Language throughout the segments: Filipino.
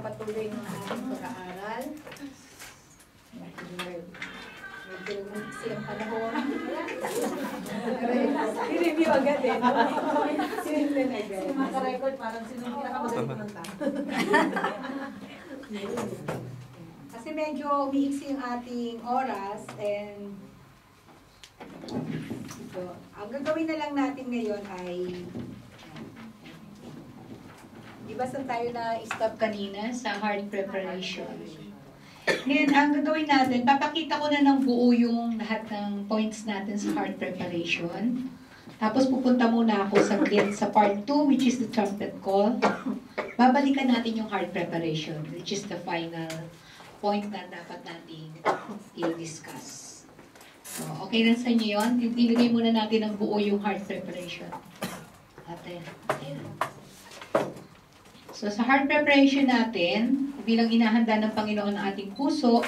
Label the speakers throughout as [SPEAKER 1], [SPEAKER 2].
[SPEAKER 1] pagpapatuloy ng ating pag-aaral. Medyo silang panahon. I-review agad eh. Sinilin agad. Maka-record parang sinong pinakamagaling kumanta. Kasi medyo umiiksi yung ating oras and so, ang gagawin na lang natin ngayon ay diba saan tayo na stop kanina sa heart preparation. Ngayon, ang gagawin natin, papakita ko na ng buo yung lahat ng points natin sa heart preparation. Tapos pupunta muna ako sa part 2, which is the trumpet call. Babalikan natin yung heart preparation, which is the final point na dapat natin i-discuss. So, okay lang sa inyo yun? Ilagay muna natin ang buo yung heart preparation. Ate. So, sa heart preparation natin, bilang inahanda ng Panginoon ang ating puso,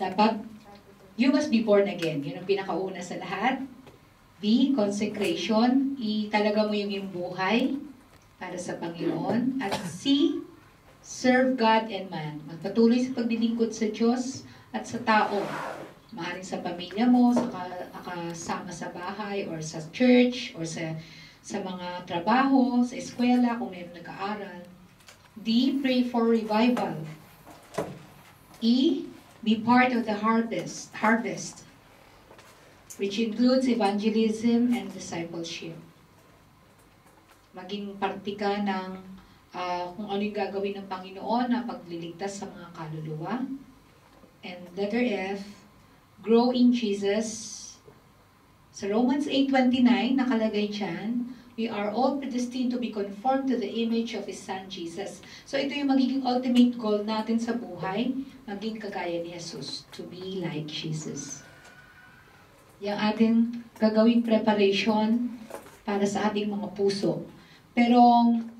[SPEAKER 1] dapat, you must be born again. Yun ang pinakauna sa lahat. B, consecration. Italaga mo yung buhay para sa Panginoon. At C, serve God and man. Magpatuloy sa paglilingkod sa Diyos at sa tao. Maaaring sa pamilya mo, sa kasama sa bahay, or sa church, or sa mga trabaho, sa eskwela, kung mayroon nag-aaral. D, pray for revival. E, be part of the harvest, which includes evangelism and discipleship. Maging parte ka ng kung ano yung gagawin ng Panginoon na pagliligtas sa mga kaluluwa. And letter F, grow in Jesus. Sa Romans 8:29, nakalagay dyan, we are all predestined to be conformed to the image of His Son, Jesus. So ito yung magiging ultimate goal natin sa buhay, maging kagaya ni Jesus, to be like Jesus. Yung ating gagawing preparation para sa ating mga puso. Pero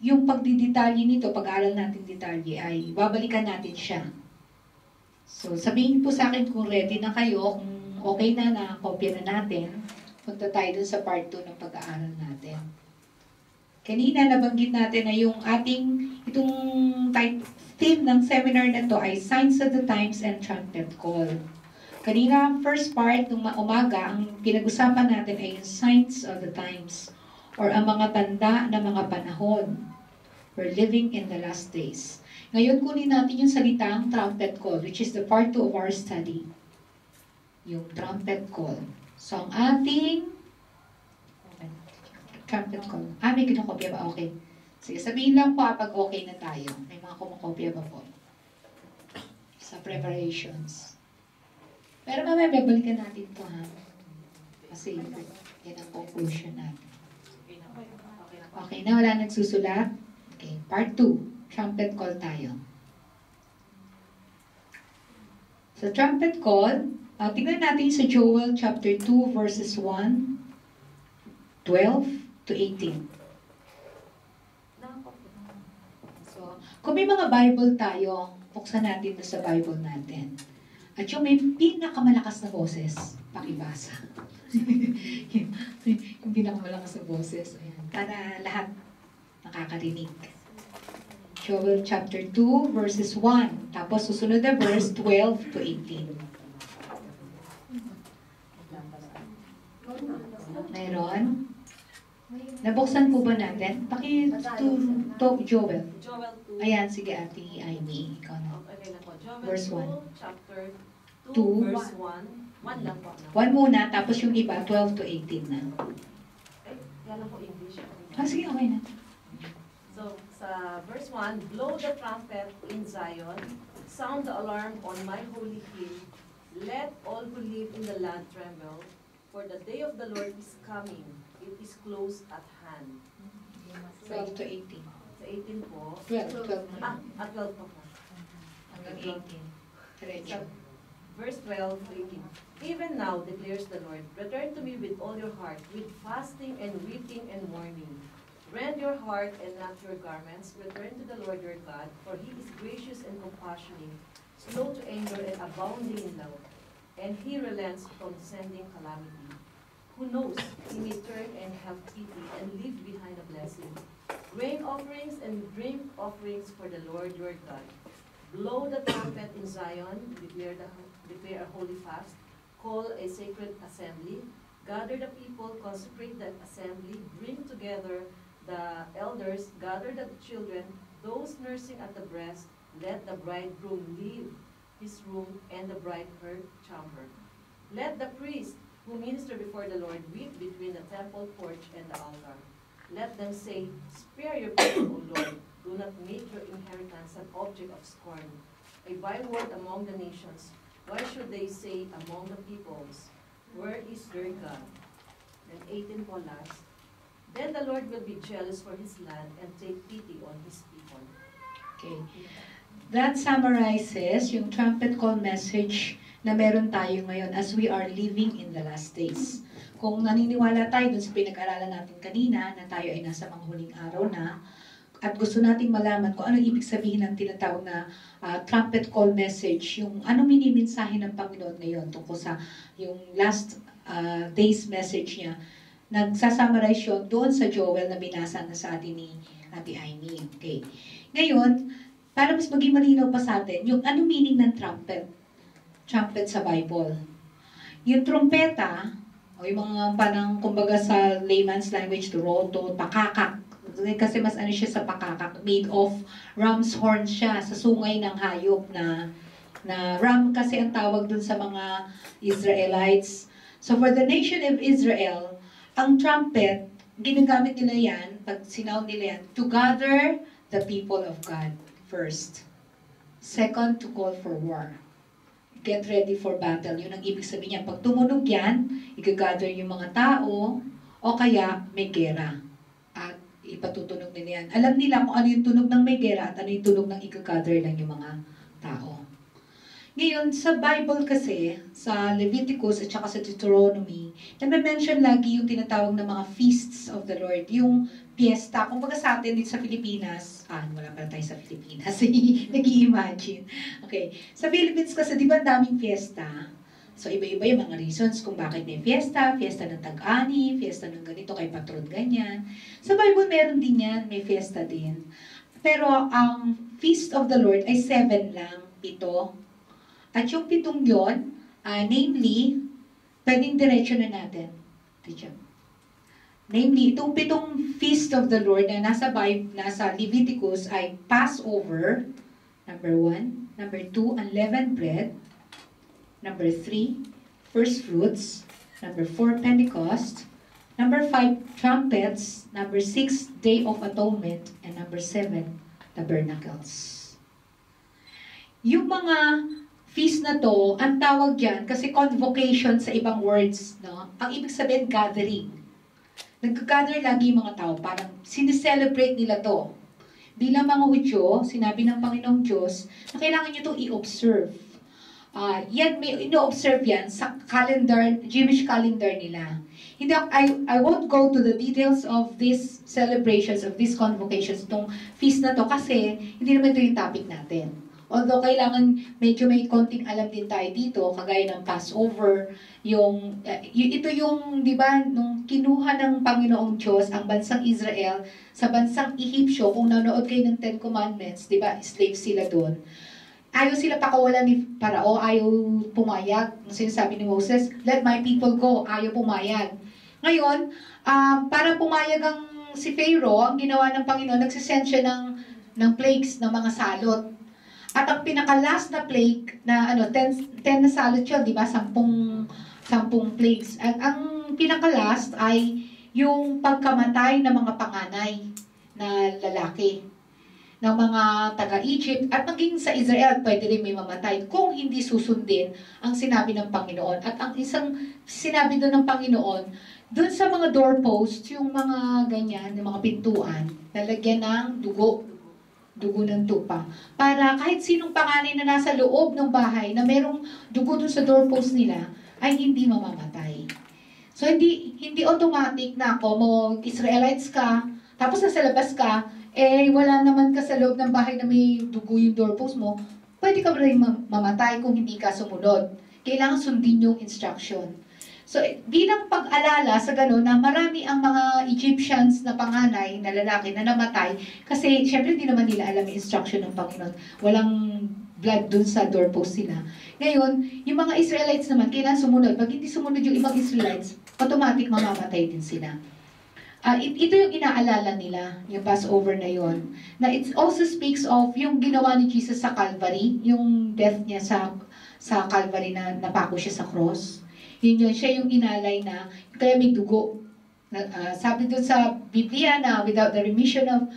[SPEAKER 1] yung pagdidetalye nito, pag-aaral natin detalye, ay babalikan natin siya. So sabihin po sa akin kung ready na kayo, kung okay na kopya na natin, punta tayo dun sa part 2 ng pag-aaral natin. Kanina nabanggit natin na yung itong theme ng seminar na to ay Signs of the Times and Trumpet Call. Kanina, first part, nung umaga, ang pinag-usapan natin ay yung Signs of the Times or ang mga tanda ng mga panahon. We're living in the last days. Ngayon, kunin natin yung salitang trumpet call, which is the part 2 of our study. Yung trumpet call. So, ang ating trumpet call. May kinokopya ba? Okay. Sige, sabihin lang po pag okay na tayo. May mga kumakopya ba po? Sa preparations. Pero mamaya, babalikan natin ito, ha? Kasi yan ang conclusion natin. Okay na, wala nagsusulat? Okay, part 2. Trumpet call tayo. Sa trumpet call, tingnan natin sa Joel chapter 2, verses 1, 12 to 18. So, kung may mga Bible tayo, buksan natin ito sa Bible natin. At yung may pinakamalakas na boses, pakibasa. yung pinakamalakas na boses, ayan, para lahat nakakarinig. Joel chapter 2, verses 1. Tapos susunod na verse 12 to 18. Mayroon? Nabuksan po ba natin? Joel. Ayan, sige, Ate Amy. Ikaw na. Verse 1.
[SPEAKER 2] Chapter 2,
[SPEAKER 1] 2,
[SPEAKER 2] verse 1. 1 lang po.
[SPEAKER 1] 1 muna, tapos yung iba, 12 to 18 na.
[SPEAKER 2] Yan lang po English.
[SPEAKER 1] Sige, okay na.
[SPEAKER 2] So, sa verse 1, blow the trumpet in Zion, sound the alarm on my holy hill, let all who live in the land tremble, for the day of the Lord is coming, it is close at hand.
[SPEAKER 1] 12 to 18.
[SPEAKER 2] Sa 18 po.
[SPEAKER 1] 12 na.
[SPEAKER 2] 12 po po.
[SPEAKER 1] Hanggang 18. Diretso.
[SPEAKER 2] Verse 12 to 18. Even now, declares the Lord, return to me with all your heart, with fasting and weeping and mourning. Rend your heart and not your garments. Return to the Lord your God, for He is gracious and compassionate, slow to anger and abounding in love. And He relents from sending calamity. Who knows, He may turn and have pity and leave behind a blessing. Grain offerings and drink offerings for the Lord your God. Blow the trumpet in Zion, declare a holy fast, call a sacred assembly, gather the people, consecrate the assembly, bring together the elders, gather the children, those nursing at the breast, let the bridegroom leave his room and the bride her chamber. Let the priest who minister before the Lord weep between the temple porch and the altar. Let them say, spare your people, O Lord. Do not make your inheritance an object of scorn, a byword among the nations. Why should they say among the peoples, where is their God? And 18 po last. Then the Lord will be jealous for his land and take pity on his people.
[SPEAKER 1] Okay. That summarizes yung trumpet call message na meron tayo ngayon as we are living in the last days. Kung naniniwala tayo dun sa pinag-aralan natin kanina na tayo ay nasa mga huling araw na at gusto nating malaman kung ano ibig sabihin ng tinatawag na trumpet call message, yung ano minimensahe ng Panginoon ngayon tungkol sa yung last days message niya, nagsasummarize yun doon sa Joel na binasa na sa atin ni Ate Aimee. Okay. Ngayon, para mas maging malinaw pa sa atin, yung ano meaning ng trumpet? Trumpet sa Bible. Yung trumpeta, o yung mga panang, kumbaga sa layman's language, roto, pakakak. Kasi mas ano siya sa pakakak, made of ram's horn siya, sa sungay ng hayop na ram kasi ang tawag dun sa mga Israelites. So for the nation of Israel, ang trumpet, ginagamit nila yan, pag sinound nila yan, to gather the people of God first. Second, to call for war. Get ready for battle. Yun ang ibig sabihin niya. Pag tumunog yan, i-gather yung mga tao, o kaya may gera. At ipatutunog nila yan. Alam nila kung ano yung tunog ng may gera at ano yung tunog ng i-gather lang yung mga tao. Ngayon, sa Bible kasi, sa Leviticus at saka sa Deuteronomy, nag-mention lagi yung tinatawag na mga feasts of the Lord, yung fiesta. Kung baga sa atin dito sa Pilipinas, wala pala tayo sa Pilipinas, nag-i-imagine. Okay, sa Philippines kasi, di ba daming fiesta? So, iba-iba yung mga reasons kung bakit may fiesta ng tag-ani, fiesta ng ganito, kay patron ganyan. Sa Bible, meron din yan, may fiesta din. Pero, ang Feast of the Lord ay 7 lang, 7. At yung 7 yun, namely, pwedeng diretso na natin. Namely, itong 7 Feast of the Lord na nasa Leviticus ay Passover, number 1. Number 2, unleavened bread. Number 3, first fruits. Number 4, Pentecost. Number 5, trumpets. Number 6, Day of Atonement. And number 7, tabernacles. Yung mga feast na to, ang tawag dyan, kasi convocation sa ibang words, no? Ang ibig sabihin, gathering. Nag-gather lagi yung mga tao, parang sineselebrate nila to. Bilang mga Hudyo, sinabi ng Panginoong Diyos, na kailangan nyo itong i-observe. Yan, may ino-observe yan sa calendar, Jewish calendar nila. Hindi, I won't go to the details of these celebrations, of these convocations, itong feast na to, kasi hindi naman ito yung topic natin. Although kailangan medyo may konting alam din tayo dito, kagaya ng Passover, ito yung, di ba, nung kinuha ng Panginoong Diyos ang bansang Israel sa bansang Ehipsyo, kung nanood kayo ng Ten Commandments, di ba, slave sila doon. Ayaw sila pakawalan ni Parao, ayaw pumayag. Sinasabi ni Moses, let my people go, ayaw pumayag. Ngayon, para pumayag ang si Pharaoh, ang ginawa ng Panginoon, nagsisend siya ng plagues, ng mga salot. At ang pinaka-last na plague, na 10 na salot yun, di ba? 10 plagues. At ang pinaka-last ay yung pagkamatay ng mga panganay na lalaki, ng mga taga-Egypt, at maging sa Israel, pwede rin may mamatay kung hindi susundin ang sinabi ng Panginoon. At ang isang sinabi doon ng Panginoon, doon sa mga doorpost, yung mga ganyan, yung mga pintuan, nalagyan ng dugo ng tupa. Para kahit sinong panganay na nasa loob ng bahay na merong dugo dun sa doorpost nila, ay hindi mamamatay. So, hindi automatic na mo Israelites ka, tapos nasa labas ka, wala naman ka sa loob ng bahay na may dugo yung doorpost mo, pwede ka rin mamatay kung hindi ka sumunod. Kailangan sundin yung instruction. So, bilang pag-alala sa ganun na marami ang mga Egyptians na panganay na lalaki na namatay kasi syempre hindi naman nila alam yung instruction ng Panginoon. Walang blood dun sa doorpost sila. Ngayon, yung mga Israelites naman, kailangan sumunod. Pag hindi sumunod yung ibang Israelites, automatic mamamatay din sila. Ito yung inaalala nila, yung Passover na yon. Na it also speaks of yung ginawa ni Jesus sa Calvary, yung death niya sa Calvary na napako siya sa cross. Yun, siya yung inalay na, kaya may dugo. Sabi doon sa Biblia na without the remission of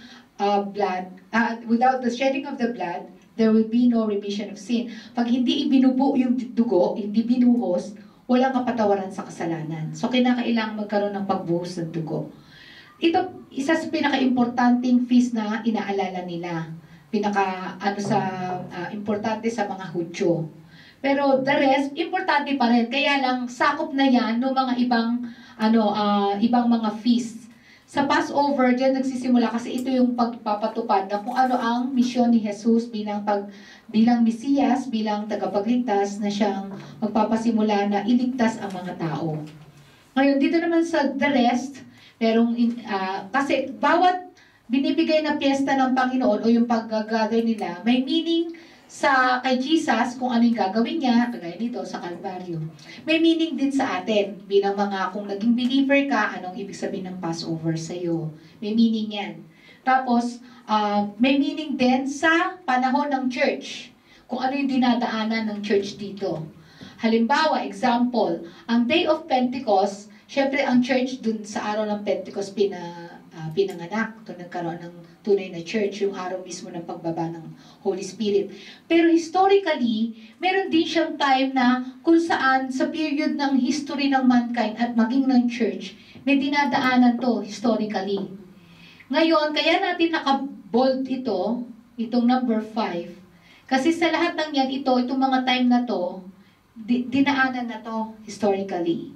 [SPEAKER 1] blood, without the shedding of the blood, there will be no remission of sin. Pag hindi ibinubo yung dugo, hindi binuhos, walang kapatawaran sa kasalanan. So, kinakailangan magkaroon ng pagbuhos ng dugo. Ito, isa sa pinaka-importanting feast na inaalala nila. Importante sa mga Hudyo. Pero the rest, importante pa rin. Kaya lang, sakop na yan ng mga ibang mga feast. Sa Passover, dyan nagsisimula kasi ito yung pagpapatupad na kung ano ang misyon ni Jesus bilang Mesiyas, bilang tagapagligtas na siyang magpapasimula na iligtas ang mga tao. Ngayon, dito naman sa the rest, kasi bawat binibigay na piyesta ng Panginoon o yung pag-gather nila, may meaning kay Jesus kung ano yung gagawin niya, kagaya dito sa Kalbaryo. May meaning din sa atin, bilang kung naging believer ka, anong ibig sabihin ng Passover sa'yo. May meaning yan. Tapos, may meaning din sa panahon ng church, kung ano yung dinadaanan ng church dito. Halimbawa, example, ang Day of Pentecost, syempre ang church dun sa araw ng Pentecost pinanganak, ito nagkaroon ng tunay na church, yung araw mismo ng pagbaba ng Holy Spirit. Pero historically, meron din siyang time na kung saan sa period ng history ng mankind at maging ng church, may dinadaanan to historically. Ngayon, kaya natin naka-bold itong number 5, kasi sa lahat ng yan, itong mga time na to, dinaanan na to historically.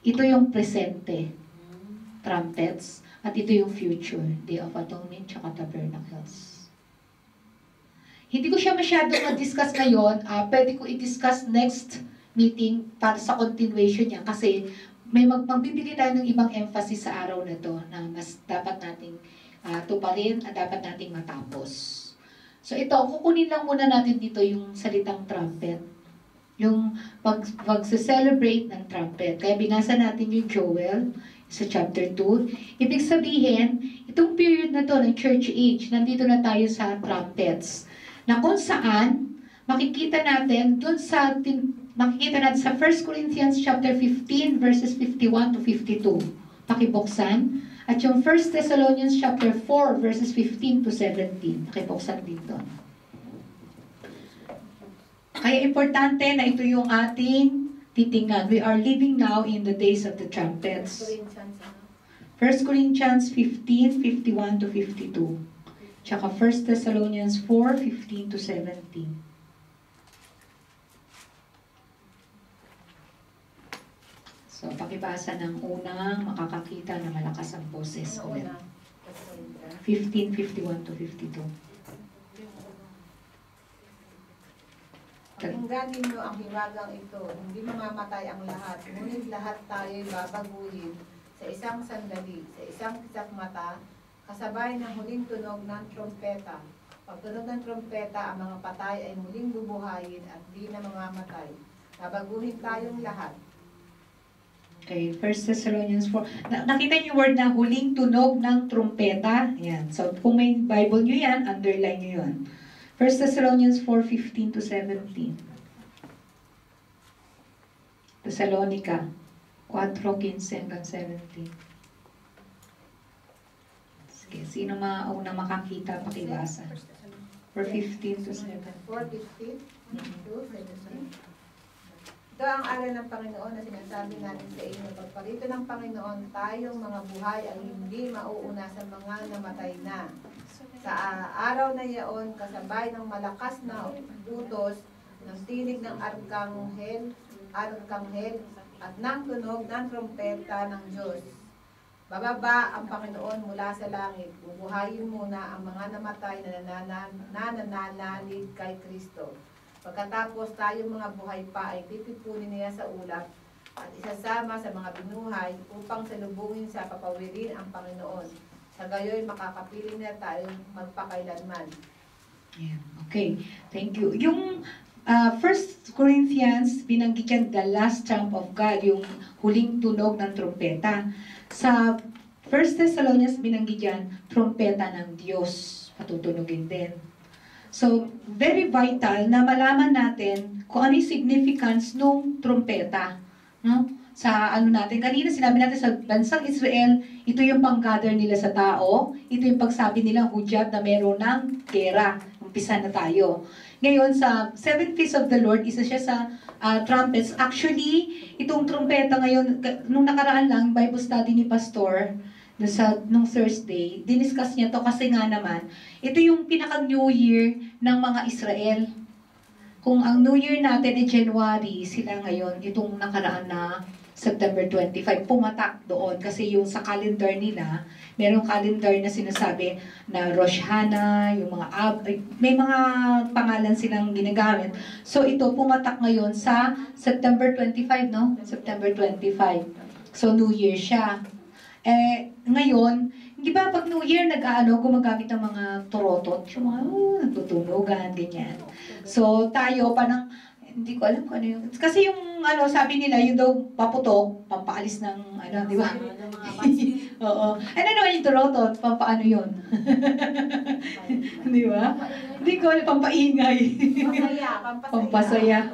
[SPEAKER 1] Ito yung presente, trumpets, at ito yung future, Day of Atonement, tsaka Tabernacles. Hindi ko siya masyadong ma-discuss ngayon. Pwede ko i-discuss next meeting para sa continuation niya kasi may magbibigay tayo ng ibang emphasis sa araw na to na mas dapat nating tuparin at dapat nating matapos. So ito, kukunin lang muna natin dito yung salitang trumpet. Yung pag-celebrate ng trumpet. Kaya binasa natin yung Joel sa chapter 2. Ibig sabihin, itong period na to ng church age, nandito na tayo sa trumpets. Na kung saan, makikita natin sa 1 Corinthians chapter 15 verses 51 to 52. Pakibuksan. At yung 1 Thessalonians chapter 4 verses 15 to 17. Pakibuksan dito. Kaya importante na ito yung ating titingnan. We are living now in the days of the trumpets. 1 Corinthians 15, 51 to 52. Tsaka 1 Thessalonians 4, 15 to 17. So, pakibasa ng unang makakakita na malakas ang boses. 15, 51 to 52.
[SPEAKER 3] Pakingganin niyo ang hiwagang ito, hindi mamamatay ang lahat, ngunit lahat tayo'y babaguhin sa isang sandali, sa isang kisak mata, kasabay ng huling tunog ng trompeta. Pagtunog ng trompeta, ang mga patay ay muling bubuhayin at di na mamamatay. Babaguhin tayong lahat.
[SPEAKER 1] Okay, 1 Thessalonians 4. Nakita niyo yung word na huling tunog ng trompeta? Yan. So, kung may Bible niyo yan, underline niyo yun. 1 Thessalonians 4, 15 to 17. Thessalonica 4, 15 hanggang 17. Sige, sino unang makakita, pakibasa. 4, 15 to 17.
[SPEAKER 3] 4:15 to 17. Ito ang aral ng Panginoon na sinasabi natin sa inyo. Pagparito ng Panginoon, tayong mga buhay ang hindi mauuna sa mga namatay na. Sa araw na iyon, kasabay ng malakas na utos ng tinig ng arkanghel at ng tunog ng trompeta ng Diyos. Bababa ang Panginoon mula sa langit. Bubuhayin muna ang mga namatay na nananalig kay Kristo. Pagkatapos tayong mga buhay pa ay titipunin niya sa ulap at isasama sa mga binuhay upang salubungin sa papawirin ang Panginoon. Sa gayoy makakapiling na tayo magpakailanman.
[SPEAKER 1] Yeah. Okay, thank you. Yung 1 Corinthians, binanggit yan, the last trump of God, yung huling tunog ng trumpeta. Sa 1 Thessalonians, binanggit yan, trumpeta ng Diyos, patutunugin din. So, very vital na malaman natin kung ano yung significance ng trumpeta. No? Sa ano natin, kanina sinabi natin sa bansang Israel, ito yung pang-gather nila sa tao, ito yung pagsabi nilang hudyat na meron ng gera. Umpisa na tayo. Ngayon, sa Seven Feasts of the Lord, isa siya sa trumpets. Actually, itong trumpeta ngayon, nung nakaraan lang, Bible study ni Pastor, nung Thursday, diniscuss niya to kasi nga naman, ito yung pinaka-New Year ng mga Israel. Kung ang New Year natin ay January, sila ngayon, itong nakaraan na September 25, pumatak doon. Kasi yung sa calendar nila, merong calendar na sinasabi na Rosh Hashanah, yung mga may mga pangalan silang ginagamit. So ito, pumatak ngayon sa September 25, no? September 25. So New Year siya. Ngayon, di ba pag New Year, gumagamit ng mga torotot, yung mga nagtutunugan, ganyan. So, tayo, parang, hindi ko alam kung ano yung, kasi yung, sabi nila, yung daw paputok, pampaalis ng, di ba? Oo. Ano naman yung torotot, pampaano yun? Di ba? Hindi ko alam, pampaingay. Pampasaya.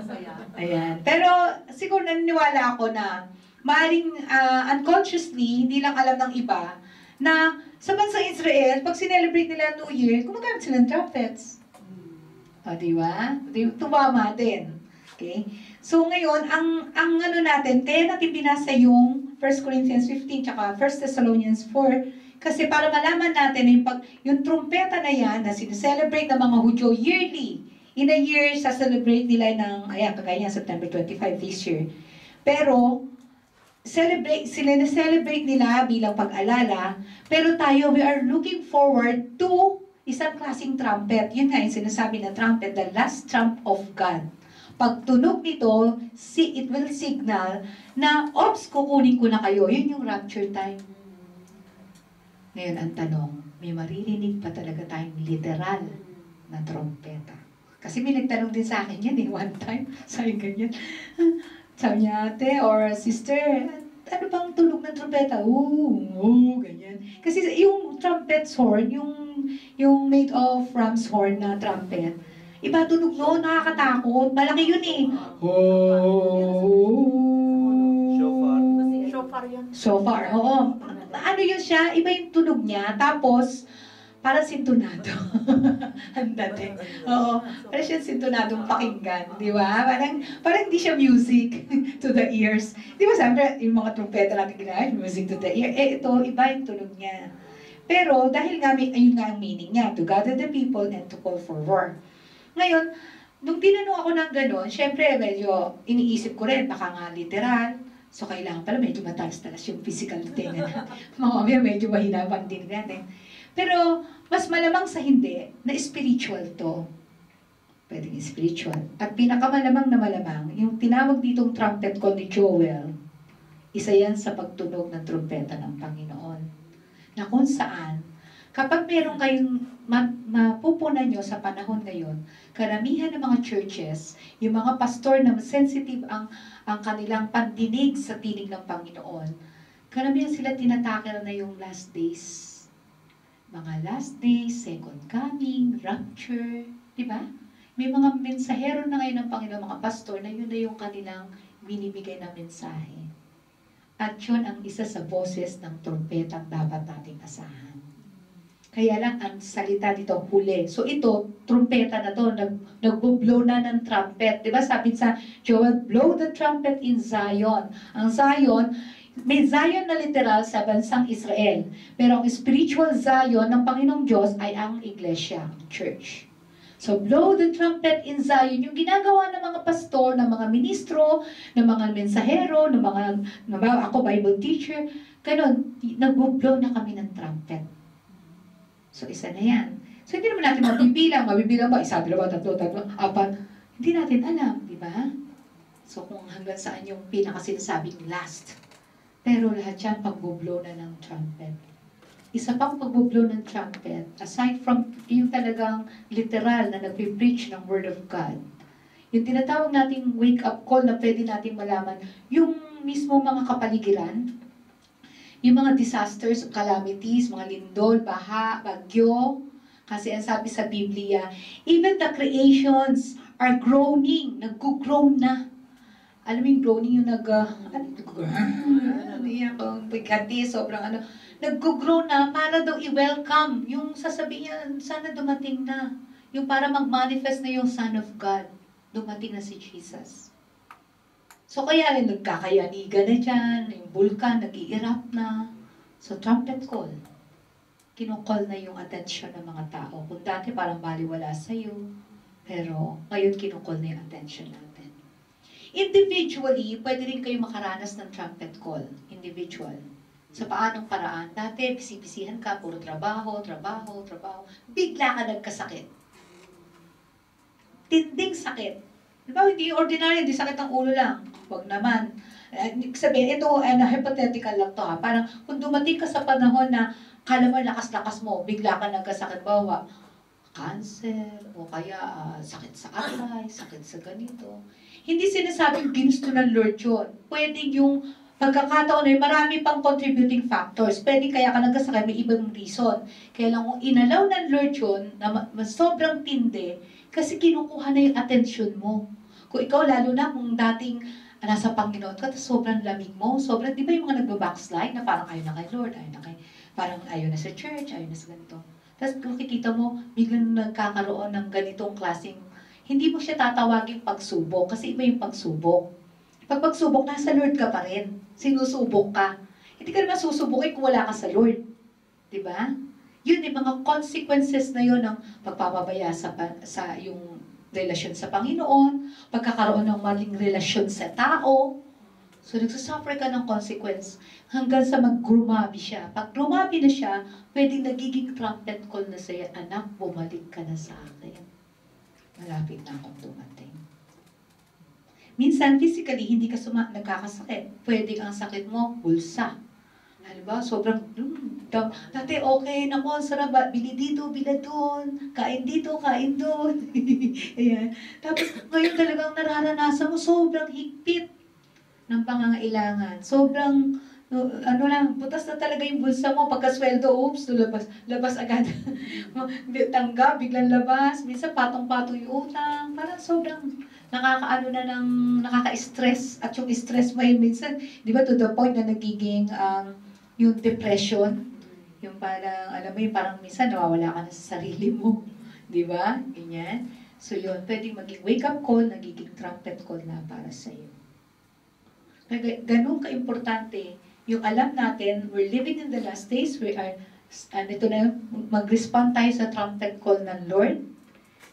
[SPEAKER 1] Ayan. Pero, siguro naniniwala ako na, maaaring unconsciously, hindi lang alam ng iba, na sa bansang Israel, pag sinelebrate nila New Year, gumagamit sila ng trumpets. O, di ba? Tumama din. Okay? So, ngayon, ang natin, kaya natin binasa yung 1 Corinthians 15 tsaka 1 Thessalonians 4, kasi para malaman natin yung trumpeta na yan, na sineselebrate ng mga Hudyo yearly, in a year, sa-celebrate nila ng, kagaya September 25 this year. Pero, celebrate nila bilang pag-alala, pero tayo, we are looking forward to isang klaseng trumpet. Yun nga yung sinasabi na trumpet, the last trump of God. Pag tunog nito, it will signal na, ops, kukunin ko na kayo. Yun yung rapture time. Ngayon, ang tanong, may maririnig pa talaga tayong literal na trompeta. Kasi may nagtanong din sa akin yan one time. Sabi ganyan. Sabi niya, ate or sister, ano bang tunog ng trumpeta? Ganyan. Kasi yung trumpet horn, yung made of ram's horn na trumpet, iba tunog noon, nakakatakot. Malaki yun eh.
[SPEAKER 3] Shofar yun.
[SPEAKER 1] Shofar, oo. Ano yun siya? Iba yung tunog niya. Tapos, parang sintonado. Ang dati. Oo. Parang siya sintonadong pakinggan. Di ba? Parang hindi siya music to the ears. Di ba, sabi, yung mga trumpeta natin ginagawa, music to the ear. Ito, iba yung tunog niya. Pero, dahil nga, ayun nga ang meaning niya, to gather the people and to call for war. Ngayon, nung tinanong ako ng gano'n, syempre, medyo iniisip ko rin, baka nga literal. So, kailangan pala medyo matalas-talas yung physical thing. Mamaya medyo mahinapan din natin. Pero, mas malamang sa hindi, na spiritual to. Pwedeng spiritual. At pinakamalamang na malamang, yung tinawag ditong trumpet call ni Joel, isa yan sa pagtunog ng trumpeta ng Panginoon. Na kung saan, kapag meron kayong mapupunan nyo sa panahon ngayon, karamihan ng mga churches, yung mga pastor na sensitive ang kanilang pandinig sa tinig ng Panginoon, karamihan sila tinatakil na yung last days. Mga last days, second coming, rapture, di ba? May mga mensahero na ngayon ng Panginoon, mga pastor, na yun na yung kanilang binibigay na mensahe. At yun ang isa sa boses ng trumpetang dapat nating asahan. Kaya lang, ang salita dito, huli. So ito, trumpeta na to, nag-blow na ng trumpet. Diba sabi sa Joel, blow the trumpet in Zion. Ang Zion, may Zion na literal sa bansang Israel. Pero ang spiritual Zion ng Panginoong Diyos ay ang Iglesia, Church. So blow the trumpet in Zion, yung ginagawa ng mga pastor, ng mga ministro, ng mga mensahero, ng mga, ako Bible teacher, ganun, nag-blow na kami ng trumpet. So, isa na yan. So, hindi naman natin mabibilang ba? Isa, dalawa, tatlo, apat. Hindi natin alam, di ba? So kung hanggang saan yung pinakasinasabing last. Pero lahat yan pagbublow na ng trumpet. Isa pang pagbublow ng trumpet, aside from yung talagang literal na nagpipreach ng Word of God, yung tinatawag nating wake-up call na pwede nating malaman, yung mismo mga kapaligiran, yung mga disasters, calamities, mga lindol, baha, bagyo, kasi ang sabi sa Biblia, even the creations are groaning, nag-groan na. Alam mo yung groaning yung bigati, sobrang nag-groan na para daw i-welcome. Yung sasabihin niya, sana dumating na. Yung para mag-manifest na yung Son of God. Dumating na si Jesus. So kaya nagkakayanigan na dyan, yung vulkan, nag-i-erupt na. So trumpet call. Kinukall na yung attention ng mga tao. Kung dati parang baliwala sa'yo, pero ngayon kinukall na yung attention natin. Individually, pwede rin kayo makaranas ng trumpet call. Individual. Sa paanong paraan? Dati, bisibisihan ka, puro trabaho. Bigla ka nagkasakit. Tinding sakit. Diba, hindi ordinary, hindi sakit ang ulo lang. Huwag naman. Sabihin, ito, hypothetical lang to ha. Parang kung dumating ka sa panahon na kala mo lakas-lakas mo, bigla ka nagkasakit, bawa, cancer, o kaya sakit sa atay, sakit sa ganito. Hindi sinasabing ginusto ng Lord yun. Pwedeng yung pagkakataon ay marami pang contributing factors. Pwede kaya ka nagkasakit, may ibang reason. Kaya lang kung inalaw ng Lord yun, na sobrang tindi, kasi kinukuha na yung atensyon mo. Kung ikaw, lalo na kung dating nasa Panginoon ka, sobrang lamig mo, sobrang, di ba yung mga nagbabackslide na parang ayaw na kay Lord, parang ayaw na sa church, ayaw na sa ganito. Tapos kung kikita mo, biglang nagkakaroon ng ganitong klaseng, hindi mo siya tatawagin pagsubok, kasi iba yung pagsubok. Pag pagsubok, nasa Lord ka pa rin. Sinusubok ka. Hindi ka naman susubukin kung wala ka sa Lord. Diba? Yun yung mga consequences na yun ng pagpapabaya sa yung relasyon sa Panginoon, pagkakaroon ng maling relasyon sa tao. So, nagsusuffer ka ng consequence hanggang sa mag-grumabi siya. Pag grumabi na siya, pwedeng nagiging trumpet call na sa'yo, anak, bumalik ka na sa akin. Malapit na akong dumating. Minsan, physically, hindi ka nagkakasakit. Pwede ang sakit mo, bulsa. Halimbawa, sobrang, dati okay, naku, sarap, bili dito, bila doon, kain dito, kain doon. Ayan. Tapos, ngayon talagang nararanasan mo, sobrang higpit ng pangangailangan. Sobrang, butas na talaga yung bulsa mo. Pagkasweldo, oops, labas agad. Tanggap, biglang labas. Minsan patong-patong yung utang. Parang sobrang nakaka-stress. At yung stress mo yun minsan, di ba, to the point na nagiging yung depression. Yung parang, alam mo yung parang minsan nawawala ka na sa sarili mo. Di ba? Ganyan. So yun, pwedeng maging wake-up call, nagiging trumpet call na para sa'yo. Ganun ka-importante yung alam natin, we're living in the last days, we are, ito na, mag-respond tayo sa trumpet call ng Lord.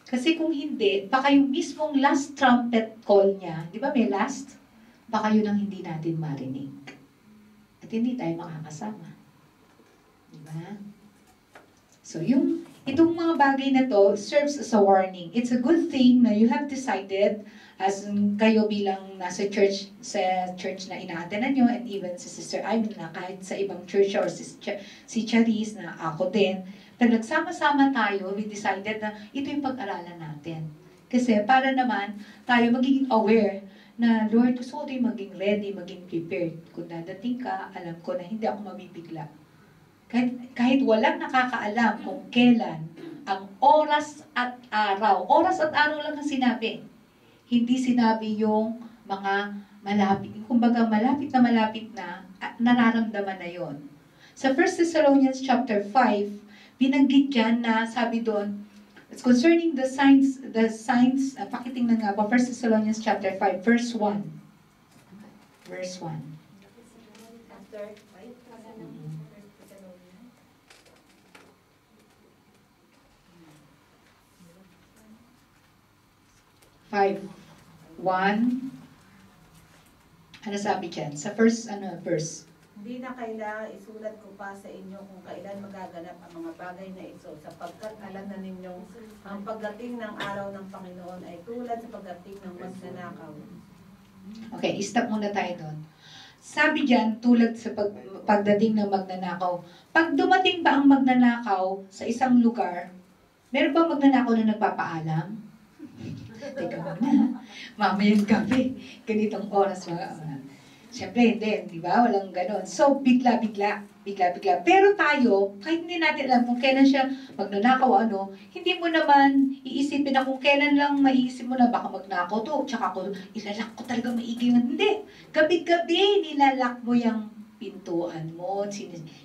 [SPEAKER 1] Kasi kung hindi, baka yung mismong last trumpet call niya, di ba may last? Baka yun ang hindi natin marinig. At hindi tayo makakasama. Di ba? So itong mga bagay na to serves as a warning. It's a good thing na you have decided as kayo bilang nasa church, sa church na ina-attenan nyo, and even si Sister Ivy na kahit sa ibang church or si Charis na ako din, pag nagsama-sama tayo, we decided na ito yung pag-aralan natin. Kasi para naman tayo magiging aware na, Lord, gusto ko din maging ready, maging prepared. Kung dadating ka, alam ko na hindi ako mabibigla. Kahit walang nakakaalam kung kailan ang oras at araw. Oras at araw lang ang sinabi. Hindi sinabi yung mga malapit. Kumbaga malapit na, nararamdaman na yon. Sa 1 Thessalonians chapter 5, binanggit dyan na sabi doon, it's concerning the signs, pakitingnan nga ba, 1 Thessalonians chapter 5, verse 1. Verse 1.
[SPEAKER 3] After 5,
[SPEAKER 1] 5, 1. Ano sabi dyan? Sa first, verse?
[SPEAKER 3] Hindi na kailangan isulat ko pa sa inyo kung kailan magaganap ang mga bagay na ito, sapagkat alam na ninyong ang pagdating ng araw ng Panginoon ay tulad sa pagdating ng magnanakaw.
[SPEAKER 1] Okay, stop muna tayo doon. Sabi diyan, tulad sa pagdating ng magnanakaw, pag dumating ba ang magnanakaw sa isang lugar, meron bang magnanakaw na nagpapaalam? Teka muna, mamayang gabi, ganitong oras Siyempre, hindi, di ba? Walang ganon. So, bigla-bigla. Pero tayo, kahit hindi natin alam kung kailan siya magnanakaw hindi mo naman iisipin na kung kailan lang maiisip mo na baka magnakaw to, tsaka ko, ilalak ko talaga maigi. Hindi. Gabi-gabi, nilalak mo yung pintuan mo.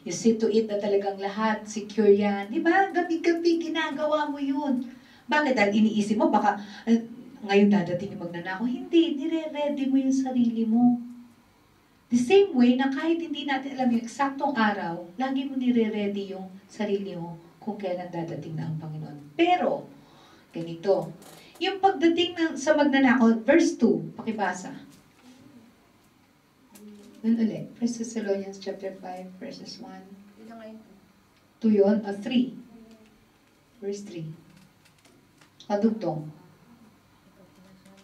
[SPEAKER 1] You see to it na talagang lahat. Secure yan. Di ba? Gabi-gabi, ginagawa mo yun. Bakit? Dahil iniisip mo, baka ngayon dadating yung magnanakaw. Hindi. Nire-ready mo yung sarili mo. The same way na kahit hindi natin alam yung eksaktong araw, lagi mo nire-ready yung sarili mo kung kailan dadating na ang Panginoon. Pero, ganito, yung pagdating sa magnanakaw, verse 2, pakibasa. Doon ulit, 1 Thessalonians chapter 5, verses 1. 2 yun, 3. Verse 3. Kadugtong.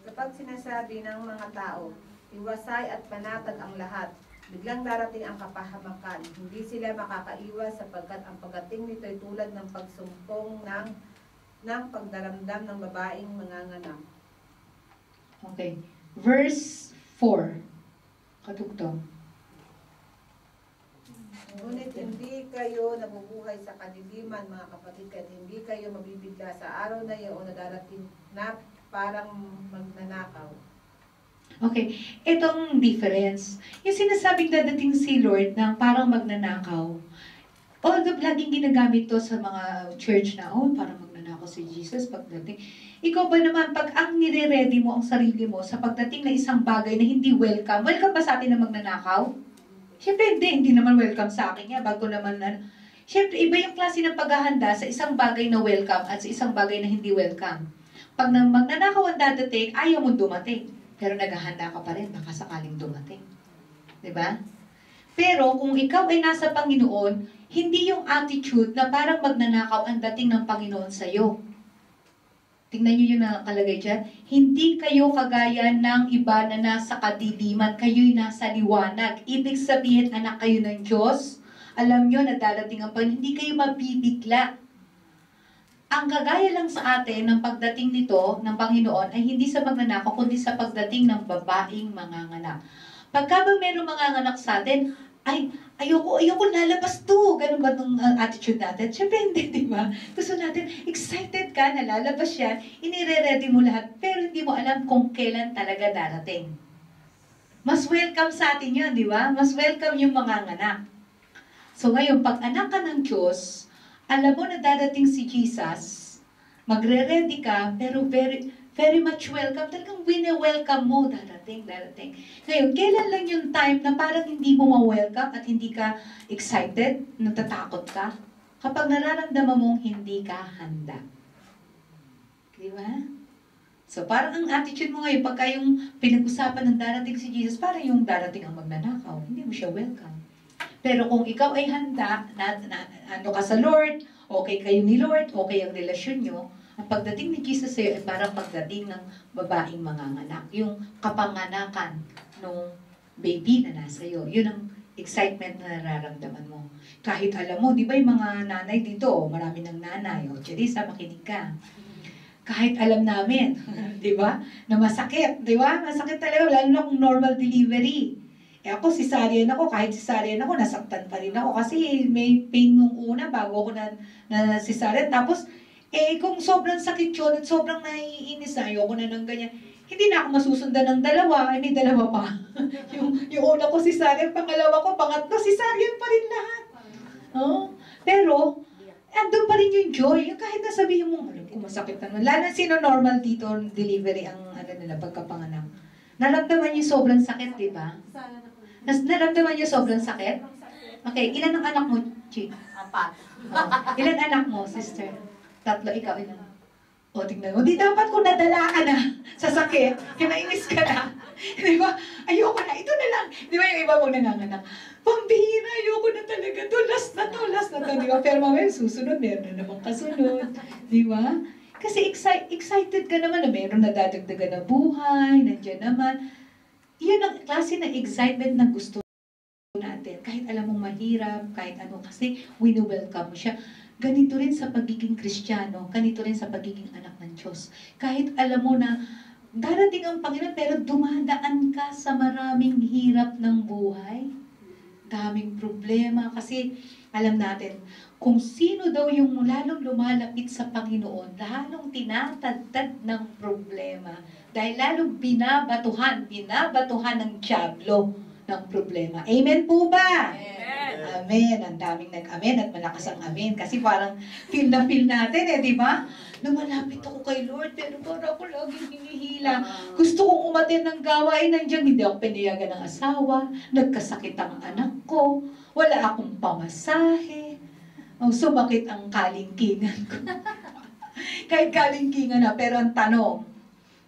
[SPEAKER 3] Kapag sinasabi ng mga tao, iwasay at panatag ang lahat, biglang darating ang kapahamakan. Hindi sila makakaiwas sapagkat ang pagdating nito ay tulad ng pagsumpong ng pagdaramdam ng babaeng manganganak.
[SPEAKER 1] Okay. Verse 4. Katugtong.
[SPEAKER 3] Ngunit hindi kayo nabubuhay sa kadiliman, mga kapatid, at hindi kayo mabibigla sa araw na iyon na darating na parang magnanakaw.
[SPEAKER 1] Okay, itong difference. Yung sinasabing dadating si Lord na parang magnanakaw, although laging ginagamit to sa mga church na, parang magnanakaw si Jesus pagdating. Ikaw ba naman, pag ang nire-ready mo ang sarili mo sa pagdating na isang bagay na hindi welcome ba sa atin na magnanakaw? Siyempre hindi naman welcome sa akin bago naman Siyempre, iba yung klase ng paghahanda sa isang bagay na welcome at sa isang bagay na hindi welcome. Pag magnanakaw ang dadating, ayaw mong dumating. Pero naghahanda ka pa rin, baka sakaling dumating. Diba? Pero kung ikaw ay nasa Panginoon, hindi yung attitude na parang magnanakaw ang dating ng Panginoon sa'yo. Tingnan niyo yung nakalagay dyan. Hindi kayo kagaya ng iba na nasa kadiliman, kayo'y nasa liwanag. Ibig sabihin, anak kayo ng Diyos. Alam nyo na darating ang Panginoon, hindi kayo mabibigla. Ang kagaya lang sa atin ng pagdating nito ng Panginoon ay hindi sa magnanakaw, kundi sa pagdating ng babaeng manganganak. Pagka ba mayroong manganganak sa atin, ay, ayoko lalabas to. Ganun ba itong attitude natin? Siyempre hindi, di ba? Gusto natin, excited ka na lalabas yan, inire-ready mo lahat, pero hindi mo alam kung kailan talaga darating. Mas welcome sa atin yun, di ba? Mas welcome yung manganganak. So ngayon, pag anak ka ng Diyos, alam mo na dadating si Jesus, magre-ready ka, pero very, very much welcome. Talagang wine-welcome mo, darating. Ngayon, kailan lang yung time na parang hindi mo ma-welcome at hindi ka excited, natatakot ka? Kapag nararamdaman mong hindi ka handa. Di ba? So, parang ang attitude mo ngayon, pagka yung pinag-usapan ng darating si Jesus, parang yung darating ang magnanakaw. Hindi mo siya welcome. Pero kung ikaw ay handa, ano ka sa Lord, okay kayo ni Lord, okay ang relasyon nyo, ang pagdating ni Jesus sa'yo ay parang pagdating ng babaeng manganganak. Yung kapanganakan ng baby na nasa iyo. Yun ang excitement na nararamdaman mo. Kahit alam mo, di ba yung mga nanay dito, marami ng nanay. O, Cherisa, makinig ka. Kahit alam namin, di ba, na masakit, di ba? Masakit talaga, lalo na kung normal delivery. Ako, cesarean ako, kahit cesarean ako, nasaktan pa rin ako kasi may pain nung una bago ako na cesarean. Tapos, kung sobrang sakit yun at sobrang naiinis na, ayoko na ng ganyan, hindi na ako masusundan ng dalawa, ay may dalawa pa. yung una ko cesarean, pangalawa ko, pangatlo, cesarean pa rin lahat. Pero, andun pa rin yung joy. Yung kahit nasabihin mo, alam ko masakit naman. Lalo sino normal dito, delivery ang nila, pagkapanganak. Naramdaman niyo sobrang sakit, di ba? Naramdaman niyo sobrang sakit? Okay, ilan ang anak mo, Chi?
[SPEAKER 2] 4.
[SPEAKER 1] Ilan anak mo, sister? 3, ikaw ilan? O, tingnan mo. Di dapat kung nadala ka na sa sakit, kinainis ka na. Di ba? Ayoko na. Ito na lang. Di ba yung iba mong nanganganak? Pambihira, ayoko na talaga. Last na to. Di ba? Pero mamaya susunod, meron na namang kasunod. Di ba? Kasi excited ka naman na meron na dadagdagan na buhay, nandiyan naman. Yun ang klase ng excitement na gusto natin. Kahit alam mong mahirap, kahit ano, kasi wini-welcome mo siya. Ganito rin sa pagiging Kristiyano, ganito rin sa pagiging anak ng Diyos. Kahit alam mo na darating ang Panginoon, pero dumadaan ka sa maraming hirap ng buhay. Daming problema, kasi alam natin, kung sino daw yung lalong lumalapit sa Panginoon, lalong tinatagtad ng problema. Dahil lalong binabatuhan ng dyablo ng problema. Amen po ba?
[SPEAKER 2] Amen.
[SPEAKER 1] Amen. Ang daming nag-amen at malakas ang amen. Kasi parang feel na feel natin di ba? Lumalapit ako kay Lord, pero parang ako laging hinihila. Gusto kong umaten ng gawain, nandiyan hindi ako pinayagan ng asawa, nagkasakit ang anak ko, wala akong pamasahe, sumakit ang kalingkingan ko. Kahit kalingkingan na, pero ang tanong,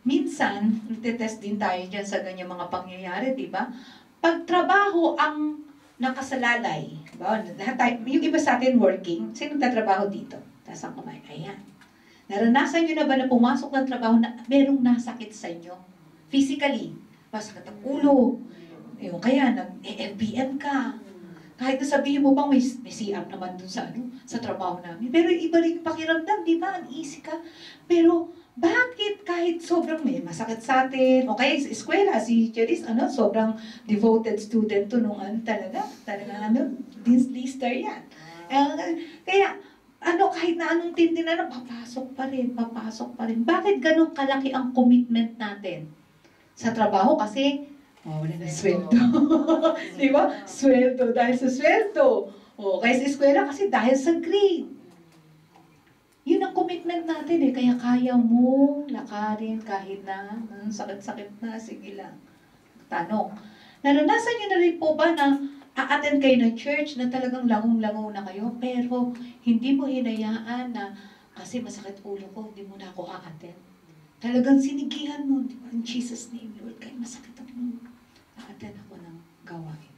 [SPEAKER 1] minsan, nagtetest din tayo dyan sa ganyang mga pangyayari, di ba? Pag trabaho ang nakasalalay, ba? Yung iba sa atin working, sino tatrabaho dito? Taas ang kamay, ayan. Naranasan nyo na ba na pumasok ng trabaho na merong nasakit sa inyo? Physically, masakit ang ulo, yung kaya nag-FBM ka. Kahit na sabihin mo bang may CR naman dun sa trabaho namin. Pero iba rin yung pakiramdam, di ba? Ang easy ka. Pero bakit kahit sobrang may masakit sa atin, o kaya sa eskwela, si Cheris, sobrang devoted student to nung talaga lister yan. Kaya, kahit na anong tindi na, papasok pa rin. Bakit ganun kalaki ang commitment natin sa trabaho? Kasi, wala na sweldo. Di ba? Sweldo, dahil sa sweldo. Kaya sa eskwela, kasi dahil sa grade. Yun ang commitment natin kaya kaya mo lakarin kahit na sakit-sakit na, sige lang. Tanong, naranasan niyo na rin po ba na a-attend kayo ng church na talagang langong-langaw na kayo, pero hindi mo hinayaan na kasi masakit ulo ko, hindi mo na ako a-attend. Talagang sinigihan mo, di ba? In Jesus' name, Lord, kahit masakit ako, a-attend ako ng gawain.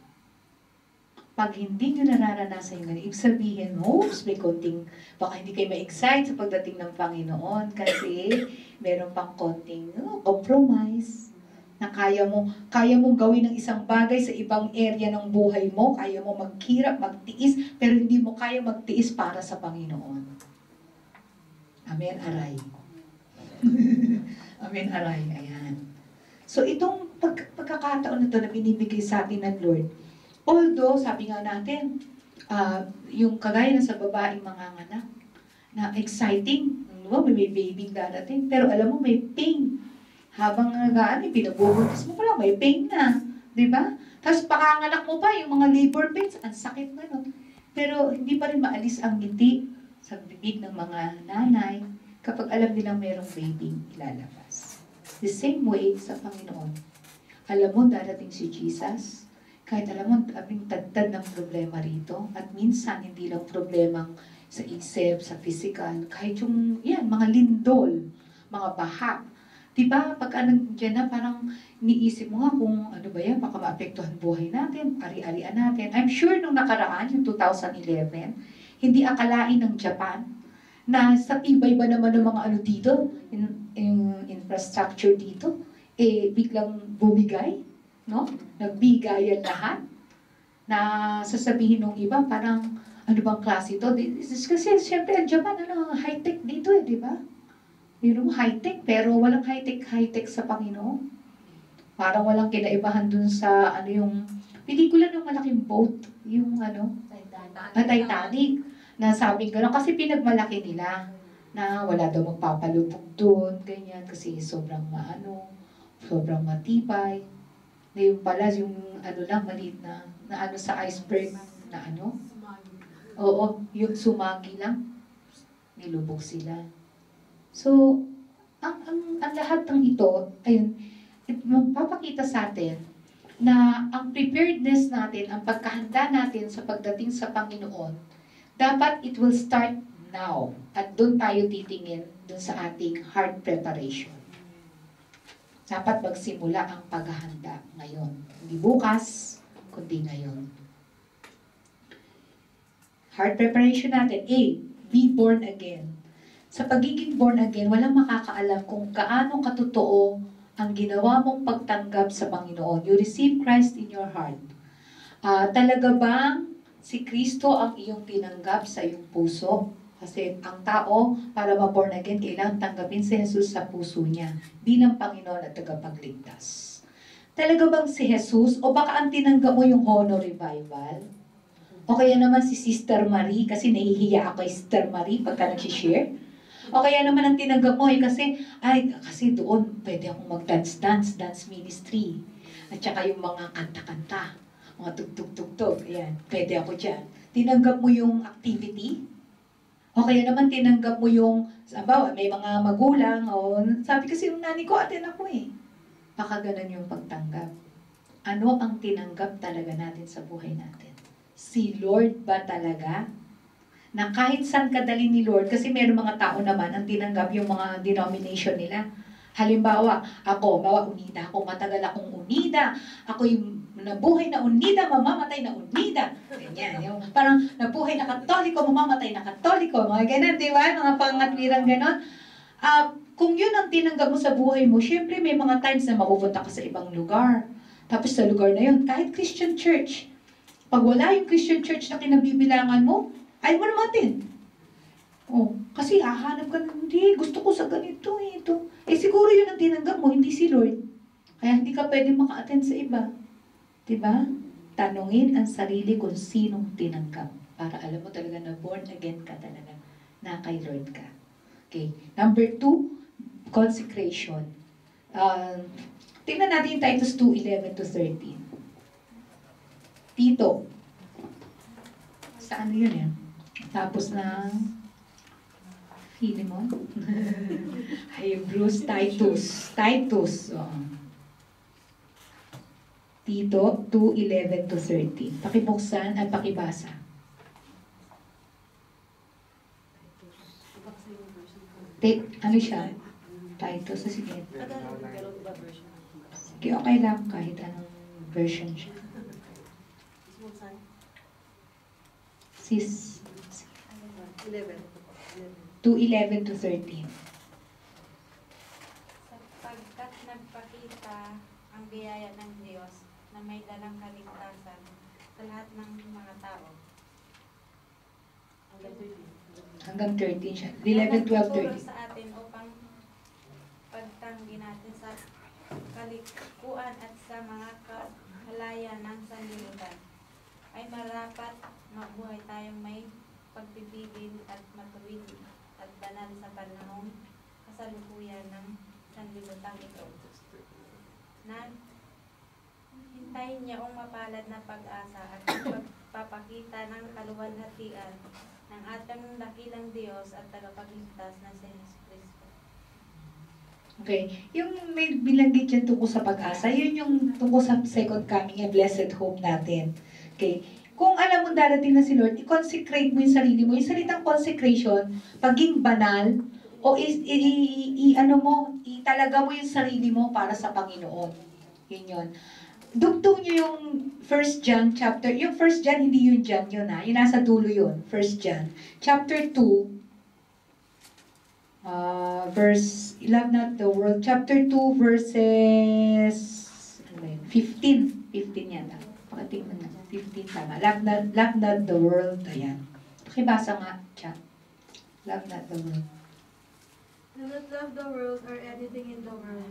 [SPEAKER 1] Pag hindi nyo nararanasan yung ibig sabihin, may konting, baka hindi kayo ma-excite sa pagdating ng Panginoon kasi meron pang konting compromise na kaya mong gawin ng isang bagay sa ibang area ng buhay mo, kaya mo maghirap, magtiis, pero hindi mo kaya magtiis para sa Panginoon. Amen, aray. Amen, aray. Ayan. So, itong pagkakataon na ito na binibigay sa atin ng Lord, although, sabi nga natin, yung kagaya na sa babaeng manganganak, na exciting, may baby darating, pero alam mo, may pain. Habang pinabubuntis mo pa lang, may pain na. Di ba? Tapos pakanganak mo pa, yung mga labor pains, ang sakit na nun. Pero hindi pa rin maalis ang ngiti sa bibig ng mga nanay kapag alam nilang merong baby ilalabas. The same way sa Panginoon. Alam mo, darating si Jesus, kahit alam mo, aming tagtad ng problema rito, at minsan hindi lang problemang sa isip, sa physical, kahit yung, mga lindol, mga baha. Diba, pag nandiyan na, parang niisip mo nga kung ano ba yan, baka maapektuhan buhay natin, ari-arian natin. I'm sure nung nakaraan, yung 2011, hindi akalain ng Japan, na sa tibay ba naman ng mga dito, yung infrastructure dito, biglang bumigay, no? Nagbigayan lahat, na sasabihin ng iba, parang, ano bang klase ito? Kasi siyempre ang Japan, high-tech dito di ba? High-tech, pero walang high-tech sa Panginoon. Parang walang kinaibahan dun sa, yung pelikula ng malaking boat, yung Titanic, na sabi ko kasi pinagmalaki nila, na wala daw magpapalubog dun, ganyan, kasi sobrang sobrang matibay. Na yung pala, yung maliit na sa iceberg, na Oo, yung sumagi lang, nilubog sila. So, ang lahat ng ito, magpapakita sa atin na ang preparedness natin, ang pagkahanda natin sa pagdating sa Panginoon, dapat it will start now. At doon tayo titingin doon sa ating heart preparation. Dapat magsimula ang paghahanda ngayon. Hindi bukas, kundi ngayon. Heart preparation natin. A, be born again. Sa pagiging born again, walang makakaalam kung gaano katotoo ang ginawa mong pagtanggap sa Panginoon. You receive Christ in your heart. Talaga bang si Kristo ang iyong tinanggap sa iyong puso? Kasi ang tao, para ma-born again, kailangan tanggapin si Jesus sa puso niya bilang Panginoon at tagapagligtas. Talaga bang si Jesus? O baka ang tinanggap mo yung Honor Revival? O kaya naman si Sister Marie, kasi nahihiya ako kay Sister Marie pagka nag-share. O kaya naman ang tinanggap mo kasi doon pwede akong mag-dance ministry. At saka yung mga kanta-kanta, mga tugtog-tugtog, ayan, pwede ako dyan. Tinanggap mo yung activity? O kaya naman tinanggap mo yung, may mga magulang, sabi kasi yung nanay ko, atin ako eh. Baka ganun yung pagtanggap. Ano ang tinanggap talaga natin sa buhay natin? Si Lord ba talaga? Na kahit saan kadali ni Lord, kasi meron mga tao naman ang tinanggap yung mga denomination nila. Halimbawa, ako, unida ako, matagal akong unida, ako yung nabuhay na unida, mamamatay na unida. Ganyan, yung parang nabuhay na Katoliko, mamamatay na Katoliko, mga ganun, di ba? Mga pangatwirang ganon. Kung yun ang tinanggap mo sa buhay mo, syempre may mga times na mapupunta ka sa ibang lugar. Tapos sa lugar na yun, kahit Christian church, pag wala yung Christian church na kinabibilangan mo, ayaw mo naman. Kasi hahanap ka na, hindi, gusto ko sa ganito, ito. Siguro yun ang tinanggap mo, hindi si Lord. Kaya hindi ka pwede maka-attend sa iba. Diba? Tanungin ang sarili kung sinong tinanggap. Para alam mo talaga na born again ka talaga. Na kay Lord ka. Okay. Number 2, consecration. Tingnan natin Titus 2:11-13. Tito. Sa ano yun yan? Tapos na Philemon. Hebrews, Titus. Tito 2:11-13. Pakibuksan at pakibasa. Ano siya? Titus. Sige. Sige, okay lang kahit anong version siya. 2:11-13.
[SPEAKER 4] Sapagkat nagpakita ang biyaya ng Diyos na may dalang kaligtasan sa lahat ng mga tao.
[SPEAKER 1] Hanggang 13 siya. 11, 12, 13.
[SPEAKER 4] Sa atin upang pagtanggi natin sa kalikuan at sa mga kahalayan ng sanlibutan ay marapat mabuhay tayong may pagpipigil at matuwid at banal sa panahong kasalukuyan ng sanlibutan ito. Na hintayin niya ang mapalad na pag-asa at pagpapakita ng kaluwalhatian ng ating dakilang Diyos at tagapagligtas na si Jesus Cristo.
[SPEAKER 1] Okay. Yung may binanggit yan tungkol sa pag-asa, yun yung tungkol sa second coming and blessed hope natin. Okay. Kung alam mo darating na si Lord, i-consecrate mo yung sarili mo. Yung salitang consecration, paging banal, o italaga mo yung sarili mo para sa Panginoon. Yun yun. Dugtong nyo yung 1 John chapter, yung 1 John, hindi yung John yun ha, yung nasa dulo yun, 1 John. Chapter 2, verse, love not the world, chapter 2, verses, 15 yan ha. Pakatingnan na, 15 tama. Love not the world, ayan. Pakibasa nga, chat. Love not the world.
[SPEAKER 5] Do not love the world or anything in the world.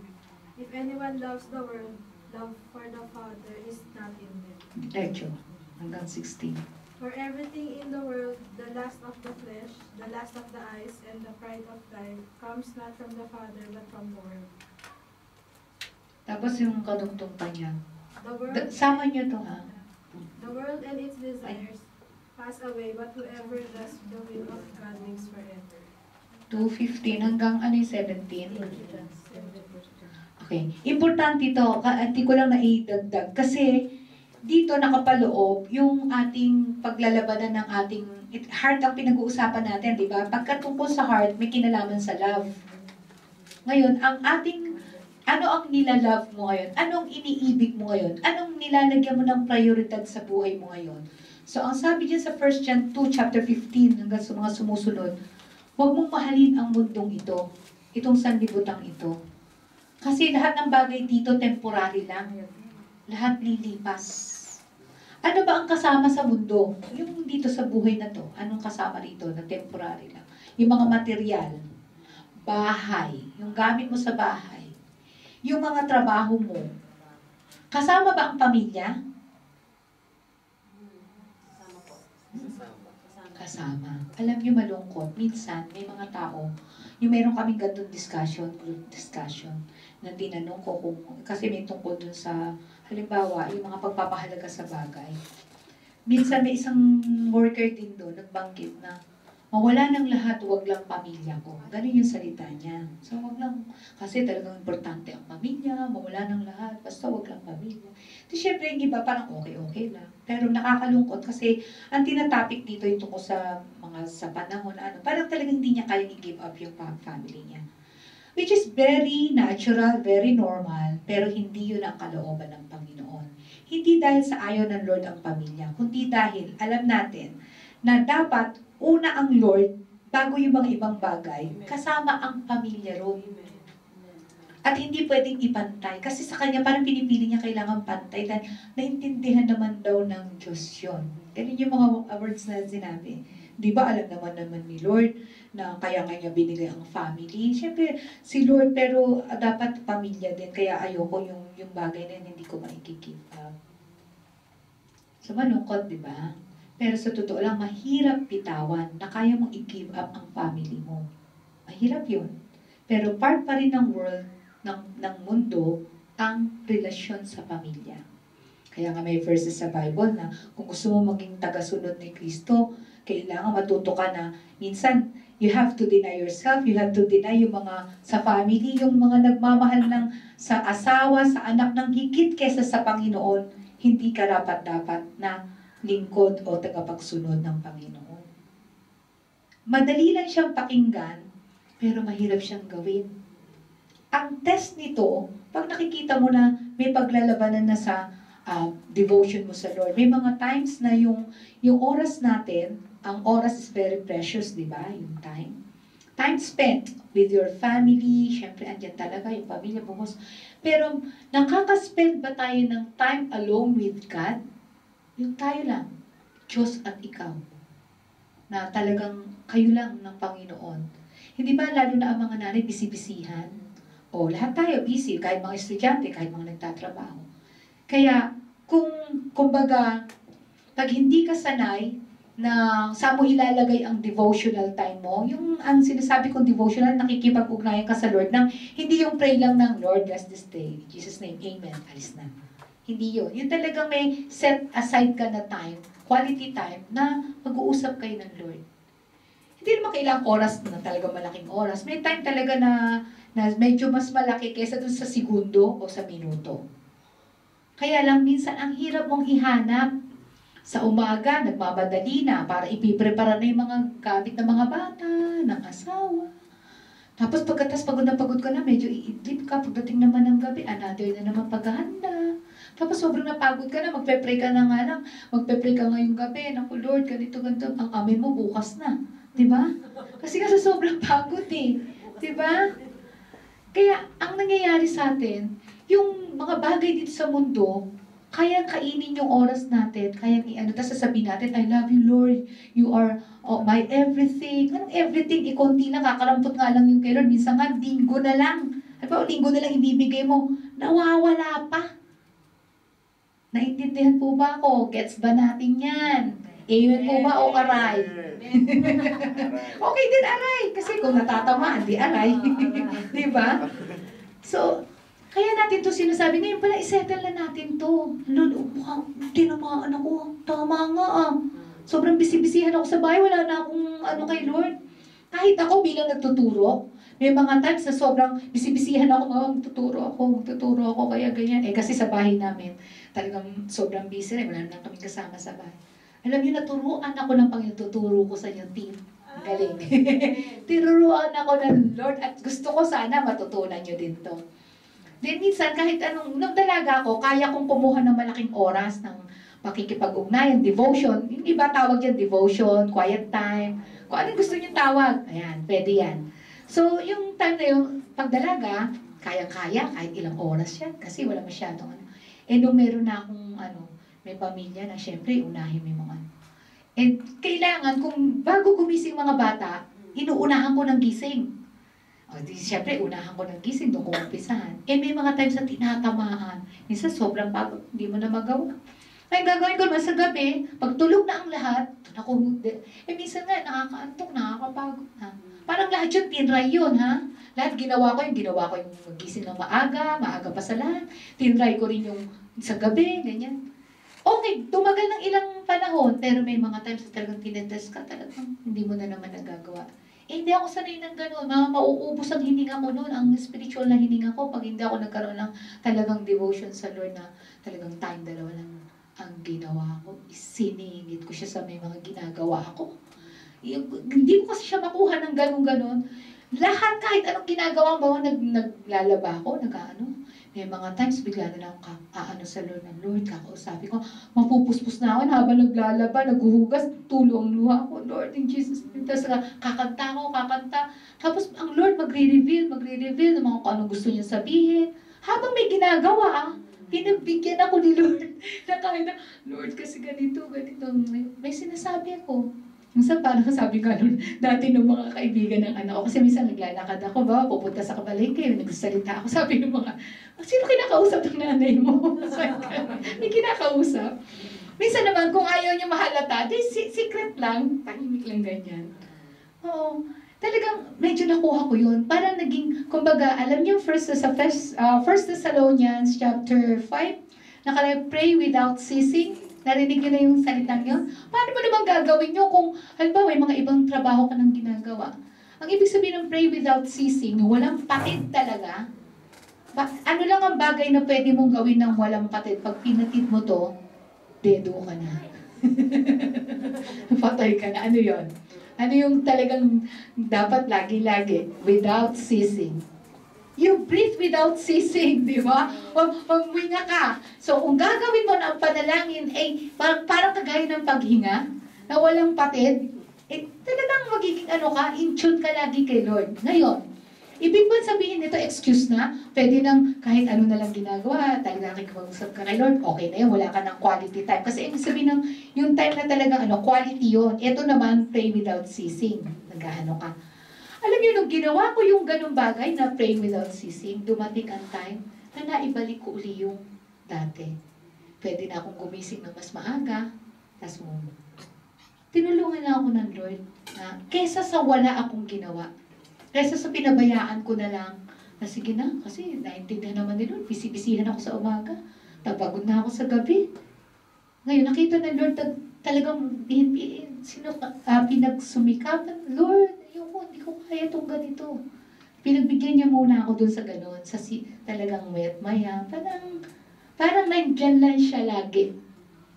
[SPEAKER 5] If anyone loves the world, love for the Father is not in them.
[SPEAKER 1] Diretso, hanggang 16.
[SPEAKER 5] For everything in the world, the lust of the flesh, the lust of the eyes, and the pride of life comes not from the Father but from the world.
[SPEAKER 1] Tapos yung kadugtong pa niya.
[SPEAKER 5] The world,
[SPEAKER 1] Sama niyo to ha.
[SPEAKER 5] the world and its desires pass away, but whoever does the will of God lives forever.
[SPEAKER 1] 2:15 hanggang 17. Okay. Importante ito, hindi ko lang naidagdag kasi dito nakapaloob yung ating paglalabanan ng ating heart ang pinag-uusapan natin, di ba? Pagkatungkol sa heart, may kinalaman sa love. Ngayon, ano ang nilalove mo ngayon? Anong iniibig mo ngayon? Anong nilalagyan mo ng prioridad sa buhay mo ngayon? So, ang sabi dyan sa 1 John 2, chapter 15, hanggang sa mga sumusunod, huwag mong mahalin ang mundong ito, itong sanlibutan ito. Kasi lahat ng bagay dito temporary lang. Lahat lilipas. Ano ba ang kasama sa mundo? Yung dito sa buhay na to, anong kasama rito na temporary lang? Yung mga material, bahay, yung gamit mo sa bahay, yung mga trabaho mo. Kasama ba ang pamilya?
[SPEAKER 2] Kasama po.
[SPEAKER 1] Kasama. Alam niyo malungkot, minsan may mga tao, yung meron kaming gantong discussion, group discussion, na tinanong ko kung, kasi may tungkol dun sa, halimbawa, yung mga pagpapahalaga sa bagay. Minsan may isang worker din doon, nagbanggit na, mawala ng lahat, wag lang pamilya ko. Ganun yung salita niya. So, wag lang, kasi talagang importante ang pamilya, mawala ng lahat, basta wag lang pamilya. So, syempre, yung iba parang okay lang. Pero nakakalungkot kasi ang tinatopic dito yung tungkol sa mga sa panahon, parang talagang hindi niya kayang i-give up yung family niya. Which is very natural, very normal, pero hindi yun ang kalooban ng Panginoon. Hindi dahil sa ayaw ng Lord ang pamilya, kundi dahil alam natin na dapat una ang Lord bago yung mga ibang bagay, kasama ang pamilya ron. At hindi pwedeng ipantay. Kasi sa kanya, parang pinipili niya kailangan pantay. Dahil naintindihan naman daw ng Diyos yun. Ganun yung mga words na sinabi. Di ba alam naman ni Lord na kaya nga niya binigay ang family. Siyempre, si Lord, pero dapat pamilya din. Kaya ayoko yung bagay na yun, hindi ko maikikeep up. So, malungkot, di ba? Pero sa totoo lang, mahirap bitawan na kaya mong i-give up ang family mo. Mahirap yun. Pero part pa rin ng world, ng mundo, ang relasyon sa pamilya. Kaya nga may verses sa Bible na kung gusto mo maging tagasunod ni Kristo, kailangan matuto ka na minsan, you have to deny yourself, you have to deny yung mga sa family, yung mga nagmamahal ng sa asawa, sa anak ng higit kesa sa Panginoon, hindi ka dapat na lingkod o tagapagsunod ng Panginoon. Madali lang siyang pakinggan, pero mahirap siyang gawin. Ang test nito, pag nakikita mo na may paglalabanan na sa devotion mo sa Lord, may mga times na yung oras natin, ang oras is very precious, di ba? Yung time. Time spent with your family, syempre andyan talaga yung pamilya, buhos. Pero nakaka-spend ba tayo ng time alone with God? Yung tayo lang, Diyos at ikaw, na talagang kayo lang ng Panginoon. Hindi ba lalo na ang mga nanay bisibisihan? O lahat tayo busy, kahit mga estudyante, kahit mga nagtatrabaho. Kaya kumbaga, pag hindi ka sanay na saan mo ilalagay ang devotional time mo, yung ang sinasabi kong devotional, nakikipag-ugnayan ka sa Lord, ng, hindi yung pray lang ng Lord, bless this day, in Jesus' name, amen, alis na. Hindi yun. Yung talagang may set aside ka na time, quality time, na mag-uusap kayo ng Lord. Hindi naman kailangang oras na talaga malaking oras. May time talaga na medyo mas malaki kaysa dun sa segundo o sa minuto. Kaya lang minsan ang hirap mong ihanap. Sa umaga, nagmamadali na para ipiprepara na yung mga gamit ng mga bata, ng asawa. Tapos pagkatas pagod ka na, medyo iidlip ka. Pagdating naman ng gabi, another na naman paghahanda. Tapos sobrang napagod ka na, magpe-pray ka na nga lang. Magpe-pray ka ngayong gabi. Naku Lord, ganito. Ang amin mo bukas na. Diba? Kasi kasi sobrang pagod eh. Diba? Kaya ang nangyayari sa atin, yung mga bagay dito sa mundo, kaya kainin yung oras natin, kaya tapos sasabihin natin, I love you Lord, you are my everything. Anong everything? Ikonti lang, kakarampot nga lang yung kay Lord. Minsan nga, linggo na lang. Ano linggo na lang ibibigay mo, nawawala pa. Naintindihan po ba ako? Gets ba natin yan? Amen po ba o aray? Okay din aray. Kasi kung natatamaan, di aray. Diba? So, kaya natin to sinasabi. Ngayon pala, isettle na natin to. Lord, tinamaan ako. Tama nga ah. Sobrang bisibisihan ako sa bahay. Wala na akong kay Lord. Kahit ako bilang nagtuturo, may mga times na sobrang bisibisihan ako. Magtuturo ako. Kaya ganyan. Kasi sa bahay namin, talagang sobrang busy rin. Wala na kaming kasama sa bahay. Alam niyo, naturuan ako ng Panginoon, tuturo ko sa inyong team. Galing. Tinuruan ako ng Lord at gusto ko sana matutunan niyo din to. Then minsan, kahit nung dalaga ako, kaya kong kumuha ng malaking oras ng pakikipag-ugnayan, devotion. Yung iba tawag yan, devotion, quiet time. Kung anong gusto niyo tawag, ayan, pwede yan. So, yung time na yung pagdalaga, kayang-kaya, kahit ilang oras yan, kasi wala masyadong ano. Eh, nung meron na akong, may pamilya na, syempre, unahin mo yung mga ano. And kailangan, kung bago gumising mga bata, inuunahan ko ng gising. O, di, syempre, unahan ko ng gising, doon ko umpisahan. Eh, may mga times na tinatamaan. Minsan, sobrang pagod, hindi mo na magawa. Ay, gagawin ko naman sa gabi, pag tulog na ang lahat, minsan nga, nakakaantok, nakakapagod na. Parang lahat yun, tinry yun, ha? Lahat ginawa ko yung magising ng maaga pa sa lahat. Tinry ko rin yung sa gabi, ganyan. Okay, tumagal ng ilang panahon, pero may mga times na talagang tinetest ka, talagang hindi mo na naman nagagawa. Eh, hindi ako sanay ng gano'n. Mauubos ang hininga ko noon, ang spiritual na hininga ko, pag hindi ako nagkaroon ng talagang devotion sa Lord na talagang time dalawa lang ang ginawa ko. Isiningit ko siya sa may mga ginagawa ko. Hindi ko kasi siya makuha ng gano'n. Lahat, kahit anong ginagawa mo, naglalaba ako, may mga times, bigla na lang sa Lord ng Lord, kakausapin ko, mapupuspos na ako habang naglalaba, naghuhugas, tulo ang luha ko, Lord, in Jesus' name. Tapos kakanta. Tapos ang Lord magre-reveal ng mga kung anong gusto niya sabihin. Habang may ginagawa, pinagbigyan ako ni Lord na kahit na, Lord, kasi ganito, may sinasabi ako. Minsan parang sabi nga nun, dati ng mga kaibigan ng anak ko, kasi minsan naglalakad ako, pupunta sa kabalengke, nagsasalita ako, sabi ng mga, sino kinakausap ng nanay mo? May kinakausap. Minsan naman, kung ayaw niya mahalata, secret lang, tahimik lang ganyan. Oo. Talagang medyo nakuha ko yun. Parang naging, kumbaga, alam niyo, First Thessalonians chapter 5, nakalagay, pray without ceasing. Narinig niyo na yung salitang yun? Paano mo naman gagawin nyo kung, halimbawa, may mga ibang trabaho ka nang ginagawa? Ang ibig sabihin ng pray without ceasing, walang patid talaga. Ano lang ang bagay na pwede mong gawin ng walang patid? Pag pinatid mo to, dedo ka na. Patay ka na. Ano yon? Ano yung talagang dapat lagi-lagi? Without ceasing. You breathe without ceasing, di ba? Huminga ka. So, kung gagawin mo na ang panalangin, parang kagaya ng paghinga, na walang patid, talagang magiging in tune ka lagi kay Lord. Ngayon, ibig mo sabihin nito, excuse na, pwede nang kahit ano na lang ginagawa, talagang kikipag-usap ka kay Lord, okay na yun, wala ka ng quality time. Kasi ibig sabihin ng, yung time na talagang quality yun. Ito naman, pray without ceasing. ka. Alam niyo, nung ginawa ko yung ganung bagay na praying without ceasing, dumating ang time na naibalik ko uli yung dati. Pwede na akong gumising ng mas maaga, tas tinulungan na ako ng Lord na kesa sa wala akong ginawa, kesa sa pinabayaan ko na lang, na sige na, kasi naintindihan naman ni Lord, bisibisihan ako sa umaga, napagod na ako sa gabi. Ngayon, nakita ng Lord talagang pinagsumikapan, Lord, hindi ko kaya itong ganito. Pinagbigyan niya muna ako dun sa ganun, sa talagang maya, parang nandyan lang siya lagi.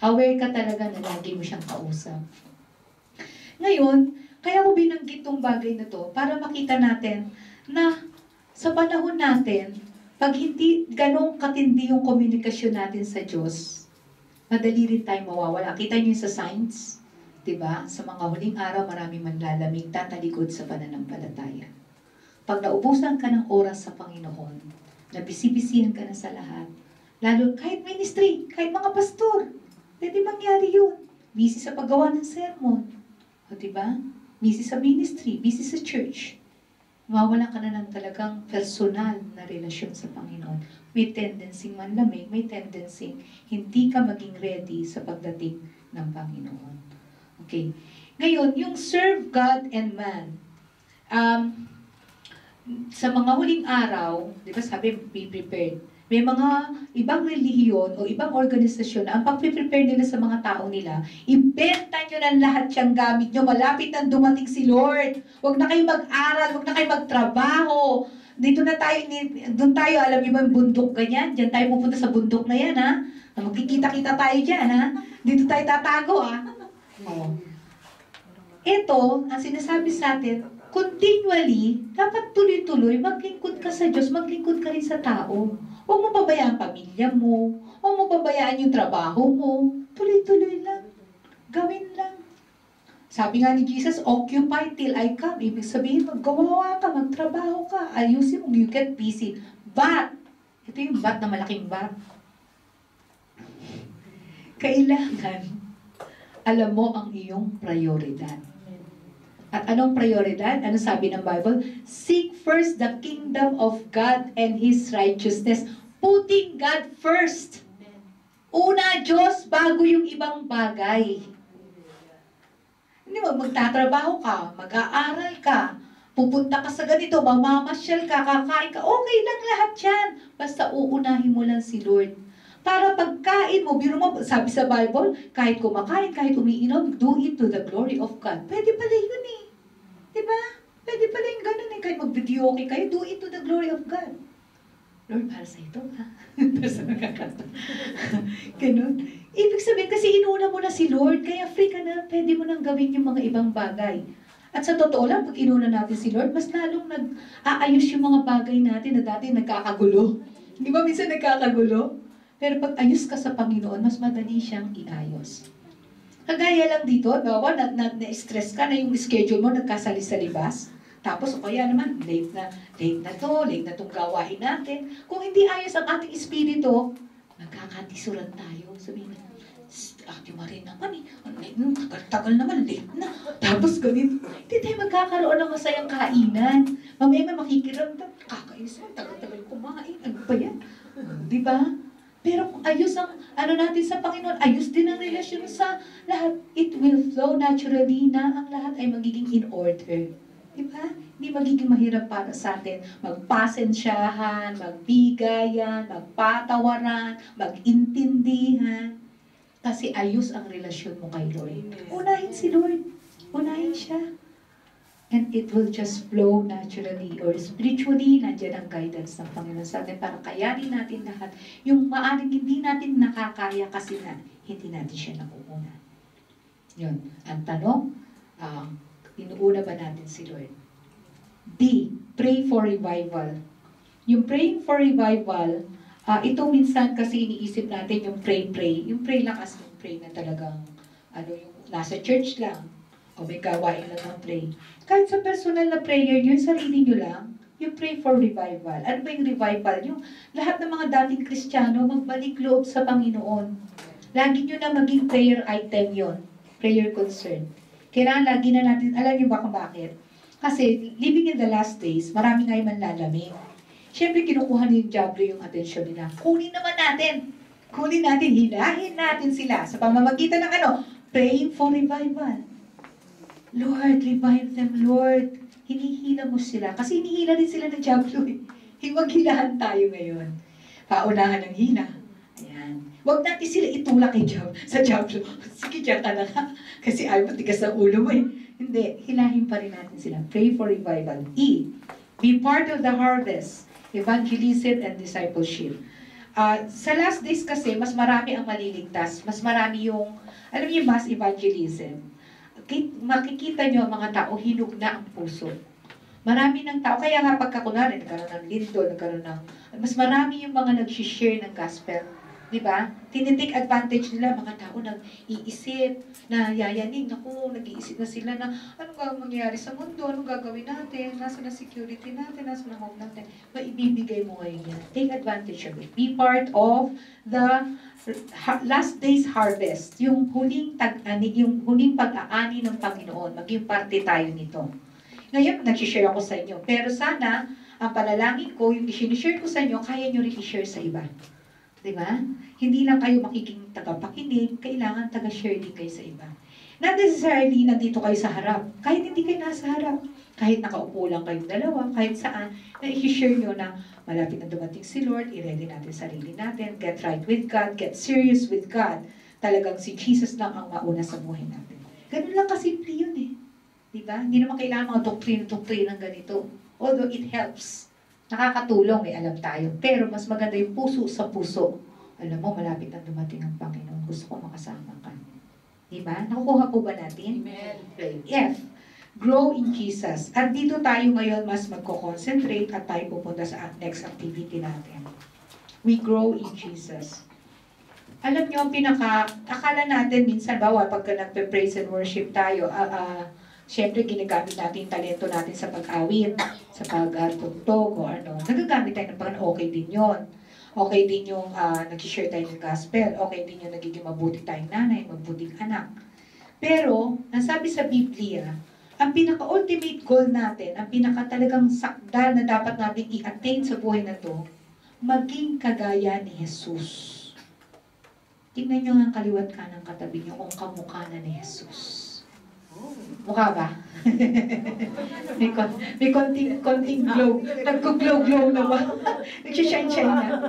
[SPEAKER 1] Aware ka talaga na lagi mo siyang kausap. Ngayon, kaya ko binanggit tong bagay na to para makita natin na sa panahon natin, pag hindi ganong katindi yung komunikasyon natin sa Diyos, madali rin tayo mawawala. Kita niyo sa signs, diba? Sa mga huling araw, maraming manlalamig, tatalikod sa pananampalataya. Pag naubusan ka ng oras sa Panginoon, nabisibisihan ka na sa lahat, lalo kahit ministry, kahit mga pastor, pwede mangyari yun. Busy sa paggawa ng sermon. O diba? Busy sa ministry, busy sa church. Mawawala ka na ng talagang personal na relasyon sa Panginoon. May tendency manlamig, may tendency hindi ka maging ready sa pagdating ng Panginoon. Okay. Ngayon, yung serve God and man. Sa mga huling araw, di ba sabi, be prepared. May mga ibang relihiyon o ibang organisasyon na ang pag-prepare nila sa mga tao nila, ibenta nyo ng lahat yung gamit nyo, malapit nang dumating si Lord. Huwag na kayo mag-aral, huwag na kayo magtrabaho. Dito na tayo, doon tayo, alam niyo ba yung bundok ganyan? Diyan tayo pupunta sa bundok na yan, ha? Magkikita-kita tayo dyan, ha? Dito tayo tatago, ha? Oh. Ito, ang sinasabi sa atin, continually, dapat tuloy-tuloy, maglingkod ka sa Diyos, maglingkod ka rin sa tao. Huwag mo pabayaan ang pamilya mo, huwag mo pabayaan yung trabaho mo, tuloy-tuloy lang, gawin lang. Sabi nga ni Jesus, occupy till I come. Ibig sabihin, maggawa ka, magtrabaho ka, ayusin mo, you get busy. But, ito yung but na malaking but. Kailangan, alam mo ang iyong prioridad. At anong prioridad? Ano sabi ng Bible? Seek first the kingdom of God and His righteousness. Putting God first. Una, Diyos, bago yung ibang bagay. Hindi mo, magtatrabaho ka, mag-aaral ka, pupunta ka sa ganito, mamamasyal ka, kakain ka, okay lang lahat yan. Basta uunahin mo lang si Lord. Para pagkain mo, biro mo, sabi sa Bible, kahit kumakain, kahit umiinom, do it to the glory of God. Pwede pala yun eh. Diba? Pwede pala yung ganun eh. Kahit mag-video okay kayo, do it to the glory of God. Lord, para sa ito, ha? Para sa nakakata. Ganun. Ibig sabihin, kasi inuna mo na si Lord, kaya free ka na, pwede mo nang gawin yung mga ibang bagay. At sa totoo lang, pag inuna natin si Lord, mas lalong nag-aayos yung mga bagay natin na dati nagkakagulo. Di ba minsan nagkakagulo? Pero pag ayos ka sa Panginoon, mas madali siyang iayos. Kagaya lang dito, bawa na-stress ka na yung schedule mo, nagkasali-salibas. Tapos, o kaya naman, late na itong gawain natin. Kung hindi ayos ang ating espiritu, nagkakatisuran tayo. Sabihin na, Ate Marie naman tagal naman, late na. Tapos ganito, hindi tayo magkakaroon ng masayang kainan. Mamaya may makikiramdam, kakainis mo, tagal-tagal kumain, ano ba yan? Di ba? Pero kung ayos ang natin sa Panginoon, ayos din ang relasyon sa lahat. It will flow naturally na ang lahat ay magiging in order. Diba? Hindi magiging mahirap para sa atin. Magpasensyahan, magbigayan, magpatawaran, magintindihan. Kasi ayos ang relasyon mo kay Lord. Unahin si Lord. Unahin siya. And it will just flow naturally or spiritually, nandiyan ang guidance ng Panginoon sa atin para kayanin natin lahat. Yung maaaring hindi natin nakakaya kasi na hindi natin siya nakuuna. Yun. Ang tanong, inuuna ba natin si Lord? D, pray for revival. Yung praying for revival, ito minsan kasi iniisip natin yung pray. Yung pray lang as yung pray na talagang, yung nasa church lang. O may gawain lang ng pray. Kahit sa personal na prayer nyo, sarili nyo lang, you pray for revival. Ano ba yung revival? Yung lahat ng mga dating Kristiyano, magbalik loob sa Panginoon. Lagi nyo na maging prayer item yon, prayer concern. Kailangan lagi na natin, alam nyo ba kung bakit? Kasi living in the last days, marami nga yung manlalamig. Siyempre, kinukuha ni yung diablo yung atensyon nila. Kunin naman natin. Kunin natin, hilahin natin sila sa pamamagitan ng praying for revival. Lord, revive them, Lord. Hinihila mo sila. Kasi hinihila din sila ng diablo eh. Maghilahan tayo ngayon. Paunahan ng hina. Ayan. Huwag natin sila itulak sa diablo. Sige, diyan ka na ka. Kasi ay, matigas ang ulo mo eh. Hindi, hilahin pa rin natin sila. Pray for revival. E, be part of the harvest. Evangelism and discipleship. Sa last days kasi, mas marami ang maliligtas. Mas marami yung, alam niyo, mass evangelism. Makikita nyo ang mga tao, hinog na ang puso. Marami ng tao, kaya nga pagkakunari, nagkaroon ng lindol, mas marami yung mga nag-share ng gospel. Diba? Tinitake advantage nila, mga tao nag-iisip, na yayanig, nag-iisip na sila na, anong mangyayari sa mundo, anong gagawin natin, nasa na security natin, nasa na home natin. Maibibigay mo ngayon yan. Take advantage of it. Be part of the last day's harvest, yung huling pag-aani ng Panginoon, maging parte tayo nito. Ngayon, nag-share ako sa inyo. Pero sana, ang panalangin ko, yung i-share ko sa inyo, kaya nyo rin i-share sa iba. Diba? Hindi lang kayo makiking tagapakinig, kailangan taga-share din kayo sa iba. Not necessarily nandito kayo sa harap. Kahit hindi kayo nasa harap, kahit nakaupo lang kayong dalawa, kahit saan, na i-share nyo na malapit na dumating si Lord, i-ready natin sarili natin, get right with God, get serious with God. Talagang si Jesus lang ang mauna sa buhay natin. Ganun lang kasimple yun eh. Diba? Hindi naman kailangan mga doktrina ng ganito. Although it helps. Nakakatulong, may alam tayo. Pero mas maganda yung puso sa puso. Alam mo, malapit na dumating ang Panginoon. Gusto ko makasama ka. Diba? Nakukuha po ba natin?
[SPEAKER 2] Amen.
[SPEAKER 1] F. Grow in Jesus. At dito tayo ngayon mas magko-concentrate at tayo pupunta sa next activity natin. We grow in Jesus. Alam nyo, akala natin minsan, pagka nagpe-praise and worship tayo, Siyempre, ginagamit natin yung talento natin sa pag-awit, sa pag-tugtog, o ano. Nagagamit tayo ng Panginoon, okay din yon. Okay din yung nag-share tayo ng gospel. Okay din yung nagiging mabuti tayong nanay, mabuting anak. Pero, nasabi sa Biblia, ang pinaka-ultimate goal natin, ang pinaka-talagang sakdal na dapat natin i-attain sa buhay na to, maging kagaya ni Jesus. Tingnan nyo ang kaliwat ka ng katabi nyo kung kamukha na ni Jesus. Mukha ba? may konting glow. Nagko-glow na ba? Nagsishine-shine na.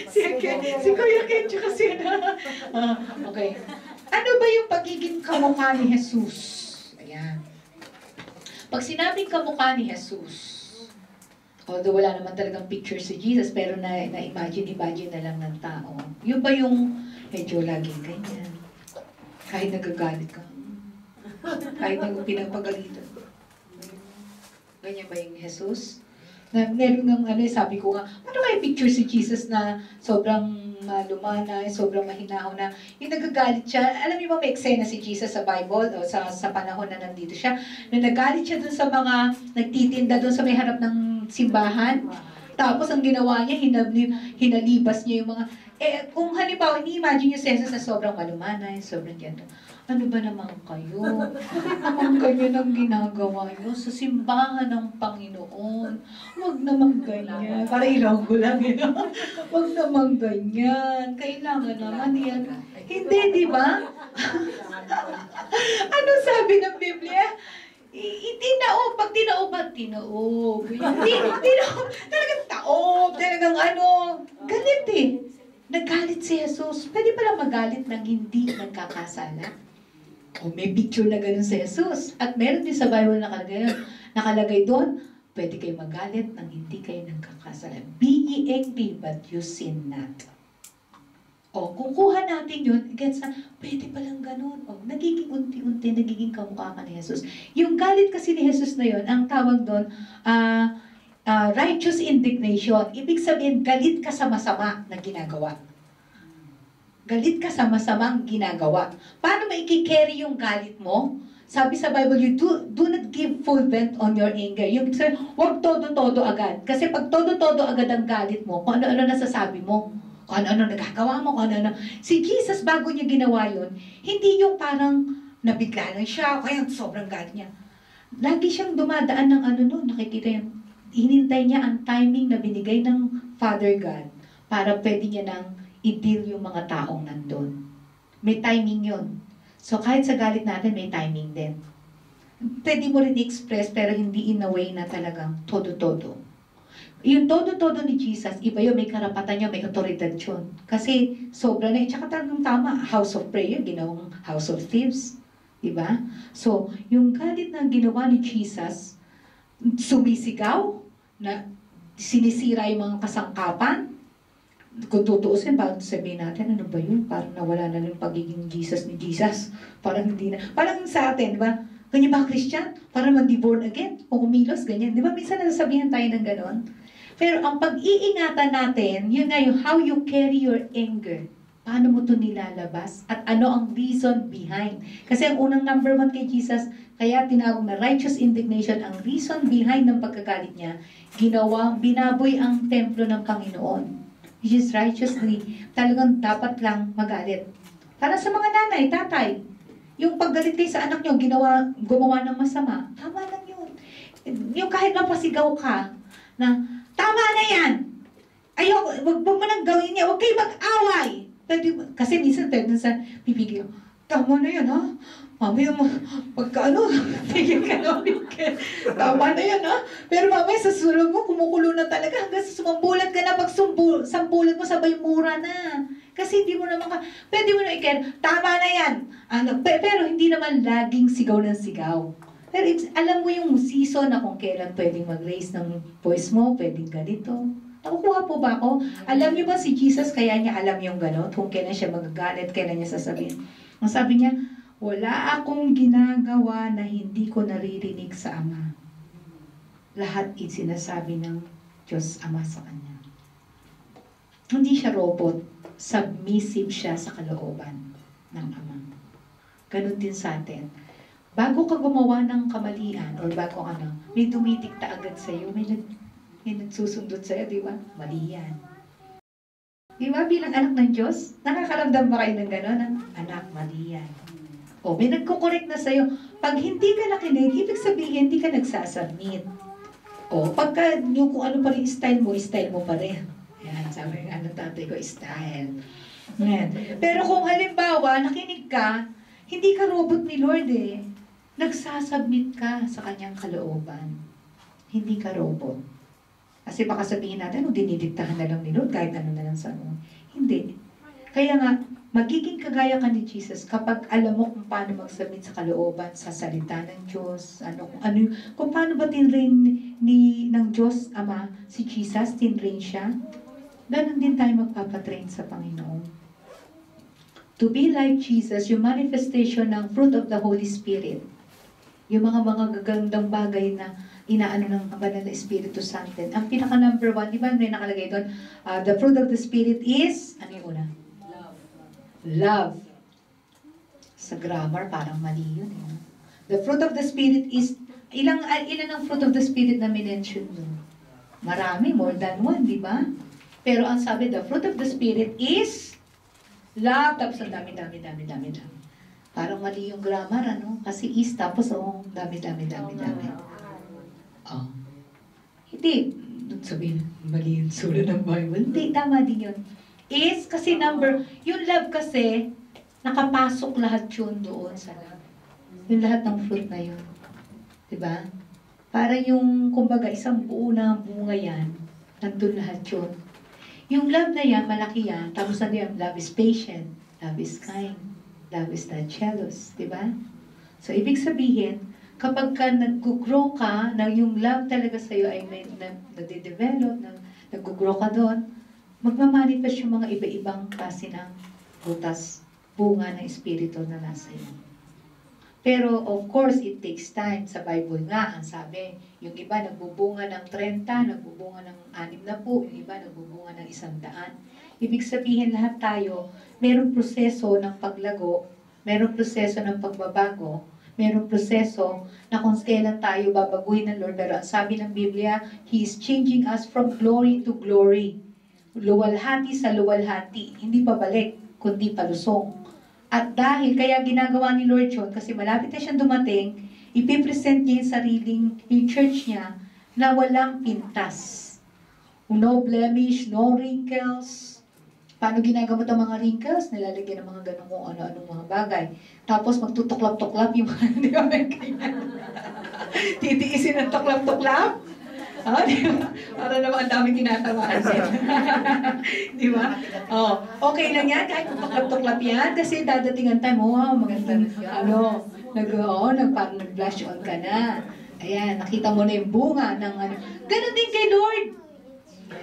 [SPEAKER 1] si Kuya Ken, tsaka si okay. Ano ba yung pagiging kamukha ni Jesus? Ayan. Pag sinabing kamukha ni Jesus, although wala naman talagang picture si Jesus, pero na-imagine na lang ng tao. Yun ba yung medyo laging ganyan? Kahit nagagalit ka. Kahit pinagpagalitan. Ganyan ba yung Jesus? Na meron ng sabi ko nga, ano kaya picture si Jesus na sobrang lumana, sobrang mahinahon na, yung nagagalit siya, alam niyo ba may eksena si Jesus sa Bible, o sa panahon na nandito siya, na nagalit siya dun sa mga nagtitinda dun sa may harap ng simbahan, tapos ang ginawa niya, hinalibas niya yung mga, kung halimbawa, ini-imagine niyo si Jesus na sobrang malumanay, sobrang ganito. Ano ba naman kayo? Ang ganyan ang ginagawa niyo sa simbahan ng Panginoon. Huwag naman ganyan. Para ilaw ko lang yun. Huwag naman ganyan. Kailangan naman yan. Hindi, di ba? Ano sabi ng Biblia? Tinaob. Pag tinaob, tinaob. Tinaob. Talagang taob. Talagang galit eh. Nagalit si Jesus. Pwede pala magalit ng hindi nagkakasala. O may picture na ganun sa Jesus. At meron din sa Bible nakalagay doon, pwede kayo magalit nang hindi kayo nagkakasala. Be ye angry, but you sin not. O, kung kuha natin yun, gets na, pwede palang ganun. O, nagiging unti-unti, nagiging kamukha ka ni Jesus. Yung galit kasi ni Jesus na yun, ang tawag doon, righteous indignation. Ibig sabihin, galit ka sa masama na ginagawa. Galit ka sa masamang ginagawa. Paano maiki-carry yung galit mo? Sabi sa Bible, you do not give full vent on your anger. Yung sabi, huwag todo-todo agad. Kasi pag todo-todo agad ang galit mo, kung ano-ano nasasabi mo, kung ano-ano nagagawa mo, kung ano-ano. Si Jesus, bago niya ginawa yun, hindi yung parang nabigla lang siya, kaya sobrang galit niya. Lagi siyang dumadaan ng nakikita yan. Hinintay niya ang timing na binigay ng Father God para pwede niya nang i-deal yung mga taong nandun. May timing yun. So, kahit sa galit natin, may timing din. Pwede mo rin i-express, pero hindi in a way na talagang todo-todo. Yung todo-todo ni Jesus, iba yun, may karapatan niya, may otoridad yun. Kasi, sobra na, tsaka talagang tama, house of prayer, ginawang house of thieves. Diba? So, yung galit na ginawa ni Jesus, sumisigaw, na sinisira yung mga kasangkapan. Kung tutuusin, parang sabihin natin, ano ba yun? Parang nawala na yung pagiging Jesus ni Jesus. Parang hindi na. Parang sa atin, di ba? Ganyan ba, Christian? Parang mag-born again? O kumilos, ganyan. Di ba? Minsan nasasabihan tayo ng ganon. Pero ang pag-iingatan natin, yun nga yung how you carry your anger. Paano mo ito nilalabas? At ano ang reason behind? Kasi ang unang number 1 kay Jesus, kaya tinawag na righteous indignation, ang reason behind ng pagkagalit niya, binaboy ang templo ng Panginoon. Which is righteously, talagang dapat lang magalit. Para sa mga nanay, tatay, yung paggalit kayo sa anak nyo, gumawa ng masama, tama lang yun. Yung kahit mapasigaw ka, na, tama na yan! Ayoko, wag mo nang gawin niya, huwag kayo mag-away! Kasi minsan tayo sa pipigil, tama na yan ha? Mamaya tigil ka na ulit. Tama na yan, ha? Pero mamaya sa sulog mo, kumukulo na talaga hanggang sa sumambulat ka na. Pag sambulat mo, sabay mura na. Kasi hindi mo naman pwede mo na tama na yan. Pero hindi naman laging sigaw ng sigaw. Pero alam mo yung season na kung kailan pwedeng mag-raise ng voice mo, pwedeng ganito. Nakukuha po ba ako? Alam niyo ba si Jesus, kaya niya alam yung gano'n? Kung kailan siya magagalit, kailan niya sasabihin. Ang sabi niya, wala akong ginagawa na hindi ko naririnig sa Ama. Lahat sinasabi ng Diyos Ama sa Kanya. Hindi siya robot. Submissive siya sa kalooban ng Ama. Ganon din sa atin. Bago ka gumawa ng kamalian or bago ano, may dumitikta agad sa'yo, may nagsusundot sa'yo, di ba? Mali yan. Di ba, bilang anak ng Diyos, nakakaramdam ba kayo ng gano'n? Anak, mali yan. O, may nagkukorek na sa'yo. Pag hindi ka nakinig, ibig sabihin, hindi ka nagsasubmit. O, pagka yung kung ano pa rin style mo pa rin. Yan, sabi ng ano tatay ko, style. Yan. Pero kung halimbawa, nakinig ka, hindi ka robot ni Lord eh. Nagsasubmit ka sa kanyang kalooban. Hindi ka robot. Kasi baka sabihin natin, dinidiktahan na lang ni Lord, kahit ano na lang sa ano. Hindi. Kaya nga, magiging kagaya ka ni Jesus kapag alam mo kung paano mag-submit sa kalooban, sa salita ng Diyos, kung paano ba tinrain ng Diyos Ama si Jesus, tinrain siya. Ganun din tayo magpapatrain sa Panginoon. To be like Jesus, yung manifestation ng fruit of the Holy Spirit, yung mga gagandang bagay na inaano ng Banal na Espiritu Santo. Ang pinaka number 1, di ba may nakalagay doon? The fruit of the Spirit is, ano yung una? Love. Sa grammar, parang mali yun. Eh. The fruit of the Spirit is, ilan ang fruit of the Spirit na minention doon? Marami, more than one, di ba? Pero ang sabi, the fruit of the Spirit is love. Tapos ang dami. Parang mali yung grammar, ano? Kasi is, tapos dami. Oh. Hindi, sabihin, mali yung sura ng Bible. Hindi, tama din yun. Is, kasi yung love kasi, nakapasok lahat yun doon sa love. Yung lahat ng fruit na yun. Diba? Para yung, kumbaga, isang buo na bunga yan, nandun lahat yun. Yung love na yan, malaki yan, tapos ano yan, love is patient, love is kind, love is not jealous, di ba? So, ibig sabihin, kapag ka nag-grow ka, na yung love talaga sa'yo ay nade-develop, nag-grow ka doon, magmamanifest yung mga iba-ibang klase ng butas, bunga ng espiritu na nasa iyo. Pero, of course, it takes time. Sa Bible nga, ang sabi, yung iba nagbubunga ng 30, nagbubunga ng 60, yung iba nagbubunga ng 100. Ibig sabihin, lahat tayo, merong proseso ng paglago, merong proseso ng pagbabago, merong proseso na kung kailan tayo babaguhin ng Lord. Pero ang sabi ng Biblia, He is changing us from glory to glory. Luwalhati sa luwalhati. Hindi pabalik, kundi palusong. At dahil, kaya ginagawa ni Lord yun, kasi malapit na siyang dumating, ipipresent niya yung church niya na walang pintas. No blemish, no wrinkles. Paano ginagamot ang mga wrinkles? Nilalagyan ng mga ganun kung ano-anong mga bagay. Tapos magtutuklap-tuklap yung mga, di ba, titiisin ng tuklap-tuklap. Oh, di ba? Para naman ang daming tinatamaan siya. Di ba? Oh, okay lang yan, kahit tuklap-tuklap yan, kasi dadating ang time, wow, magandang, parang nag-blush on ka na. Ayan, nakita mo na yung bunga ng ano. Ganon din kay Lord.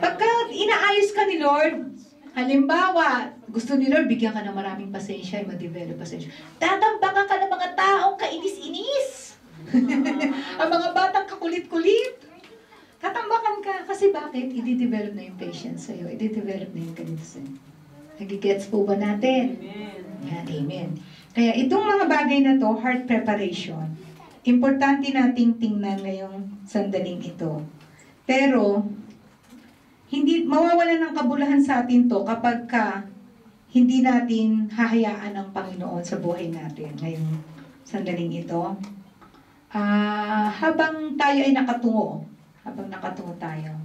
[SPEAKER 1] Pagka inaayos ka ni Lord, halimbawa, gusto ni Lord, bigyan ka ng maraming pasensya, ma-develop pasensya. Tatambakan ka ng mga taong kainis-inis. Ang mga batang kakulit-kulit. Tatambakan ka. Kasi bakit? I-develop na yung patience sa'yo. I-develop na yung ganito sa'yo. Nagigets po ba natin?
[SPEAKER 2] Amen.
[SPEAKER 1] Yan, amen. Kaya itong mga bagay na to, heart preparation, importante nating tingnan ngayong sandaling ito. Pero, hindi mawawalan ng kabuluhan sa atin to kapag hindi natin hahayaan ang Panginoon sa buhay natin ngayong sandaling ito. Habang tayo ay nakatungo tayo.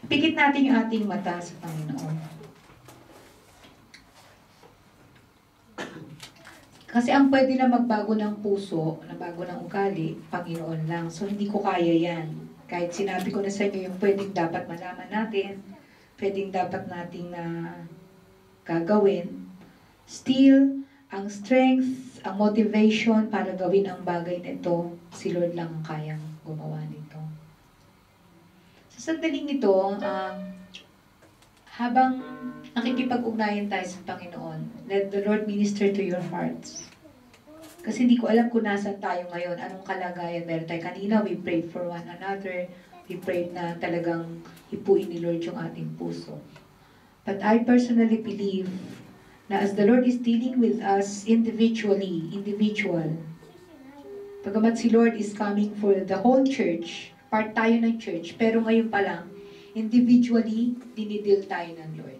[SPEAKER 1] Pikit natin yung ating mata sa Panginoon. Kasi ang pwede na magbago ng puso, na bago ng ugali, Panginoon lang. So, hindi ko kaya yan. Kahit sinabi ko na sa inyo yung pwedeng dapat malaman natin, pwedeng dapat nating na gagawin. Still, ang strength, ang motivation para gawin ang bagay nito, si Lord lang ang kayang gumawa nito. Sa sandaling ito, habang nakikipag-ugnayan tayo sa Panginoon, let the Lord minister to your hearts. Kasi hindi ko alam kung nasan tayo ngayon, anong kalagayan meron tayo. Kanina, we prayed for one another. We prayed na talagang hipuin ni Lord yung ating puso. But I personally believe na as the Lord is dealing with us individual, pagamat si Lord is coming for the whole church, part tayo ng church, pero ngayon pa lang, individually, dinidil tayo ng Lord.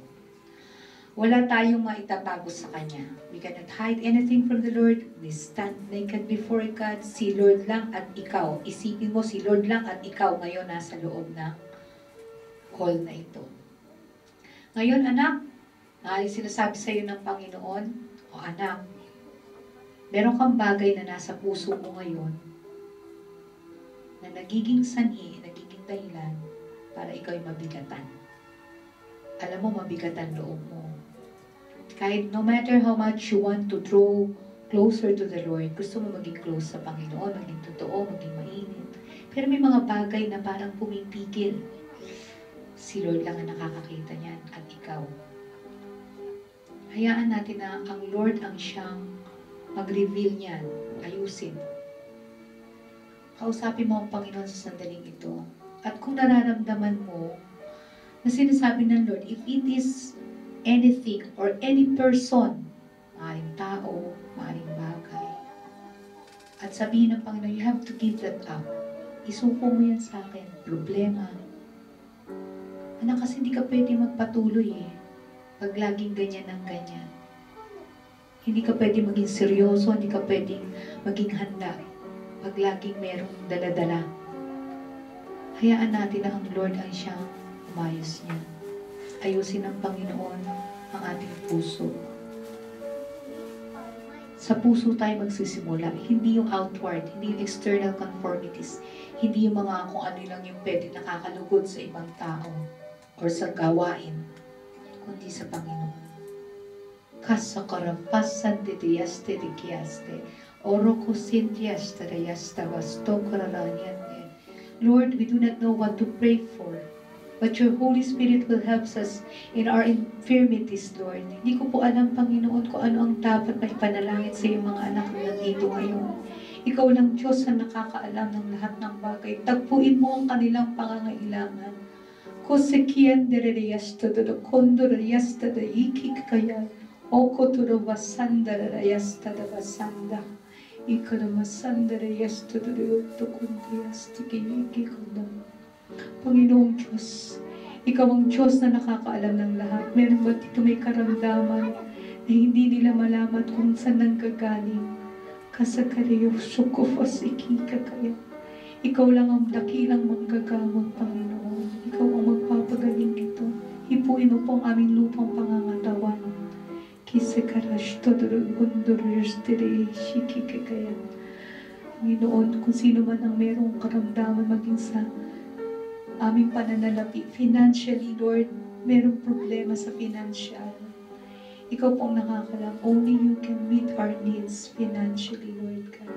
[SPEAKER 1] Wala tayong maitatago sa Kanya. We cannot hide anything from the Lord. We stand naked before God. Si Lord lang at ikaw. Isipin mo, si Lord lang at ikaw ngayon nasa loob ng hall na ito. Ngayon, anak, sinasabi sa iyo ng Panginoon, o anak, meron kang bagay na nasa puso mo ngayon na nagiging sanhi, nagiging dahilan para ikaw'y mabigatan. Alam mo, mabigatan loob mo. Kahit no matter how much you want to draw closer to the Lord, gusto mo maging close sa Panginoon, maging totoo, maging mainit. Pero may mga bagay na parang pumipigil. Si Lord lang ang nakakakita niyan at ikaw. Hayaan natin na ang Lord ang siyang mag-reveal niyan, ayusin. Kausapin mo ang Panginoon sa sandaling ito. At kung nararamdaman mo na sinasabi ng Lord, if it is anything or any person, maaaring tao, maaaring bagay, at sabihin ng Panginoon, you have to give that up. Isuko mo yan sa akin. Problema. Anak, kasi hindi ka pwede magpatuloy pag laging ganyan ng ganyan. Hindi ka pwede maging seryoso, hindi ka pwedeng maging handa pag laging merong dala-dala. Hayaan natin na ang Lord ang siyang umayos niya. Ayusin ng Panginoon ang ating puso. Sa puso tayo magsisimula, hindi yung outward, hindi yung external conformities, hindi yung mga kung ano lang yung pwede nakakalugod sa ibang tao or sa gawain, kundi sa Panginoon. Kasakarapasan de diaste de kiaste, oroko sintiaste de yasta vasto kararanyande. Lord, we do not know what to pray for, but your Holy Spirit will help us in our infirmities, Lord. Hindi ko po alam, Panginoon, kung ano ang dapat na ipanalangin sa iyong mga anak na nandito ngayon. Ikaw lang, Diyos, ang nakakaalam ng lahat ng bagay. Tagpuin mo ang kanilang pangangailangan. Kosekian dereyasta da kondoreyasta da ikik kaya okotoro basanda reyasta da basanda ikara masanda reyasta da yoto kondiyasta kiniki kondam. Panginoong Diyos, Ikaw ang Diyos na nakakaalam ng lahat. Meron ba dito may karamdaman na hindi nila malaman kung saan nanggagaling? Kasakariyo sukufas ikikakaya. Ikaw lang ang dakilang manggagamot, Panginoon. Ikaw ang magpapagaling nito. Hipuin mo po ang aming lupang pangangatawan. Kisakarash todorogondorosh tere shikikakaya. Panginoon, kung sino man ang merong karamdaman maging sa aming pananalapi, financially, Lord, merong problema sa financial. Ikaw po ang nakakalam. Only you can meet our needs financially, Lord God.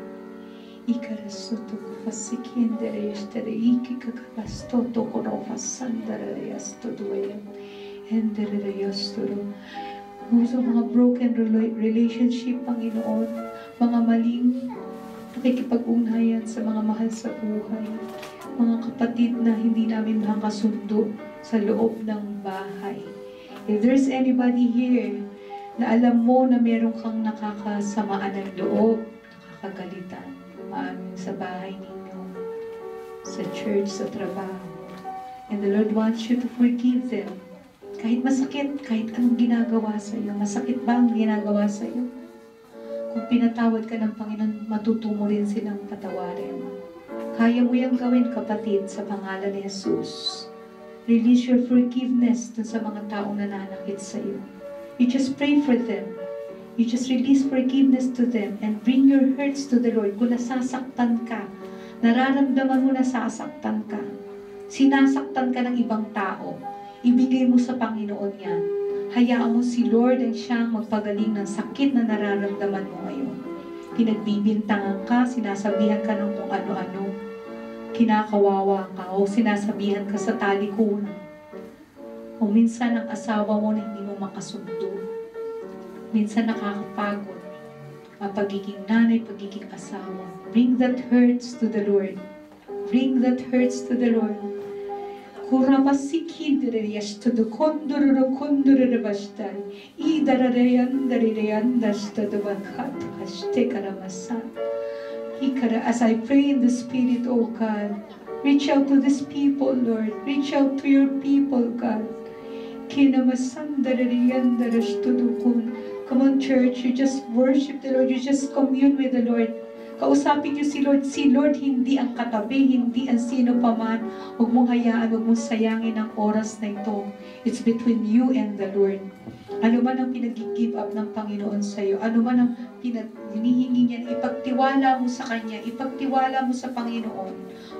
[SPEAKER 1] Ikarasoto ko fasikindere estere ikikakapastoto ko no fasandere yastodoyan endere yastoro. Sa mga broken relationship, Panginoon, mga maling nakikipag-ugnayan sa mga mahal sa buhay, mga kapatid na hindi namin makasundo sa loob ng bahay. If there's anybody here na alam mo na meron kang nakakasamaan ng loob, nakakagalitan, maamin sa bahay ninyo, sa church, sa trabaho, and the Lord wants you to forgive them. Kahit masakit, kahit anong ginagawa sa iyo, masakit ba ang ginagawa sa iyo? Kung pinatawad ka ng Panginoon, matutumo rin silang patawarin. Kaya mo yung gawin, kapatid, sa pangalan ni Jesus. Release your forgiveness dun sa mga taong nananakit sa iyo. You just pray for them. You just release forgiveness to them and bring your hurts to the Lord. Kung nasasaktan ka, nararamdaman mo nasasaktan ka, sinasaktan ka ng ibang tao, ibigay mo sa Panginoon yan. Hayaan mo si Lord ang siyang magpagaling ng sakit na nararamdaman mo ngayon. Pinagbibintangan ka, sinasabihan ka ng kung ano-ano, kinakawawa ka, o sinasabihan ka sa talikuran. O minsan ang asawa mo na hindi mo makasundo. Minsan nakakapagod ang pagiging nanay, pagiging asawa. Bring that hurts to the Lord. Bring that hurts to the Lord. Kuramasikindriyastadu kondururu kondururabashtai. Idararayandariandastadu bakatakaste karamasa. As I pray in the Spirit, O God, reach out to these people, Lord. Reach out to your people, God. Come on, church, you just worship the Lord. You just commune with the Lord. Kausapin niyo si Lord. Si Lord hindi ang katabi, hindi ang sino paman. Huwag mong hayaan, huwag mong sayangin ang oras na ito. It's between you and the Lord. Ano man ang pinag-give up ng Panginoon sa iyo, ano man ang hinihingi niya, ipagtiwala mo sa Kanya, ipagtiwala mo sa Panginoon.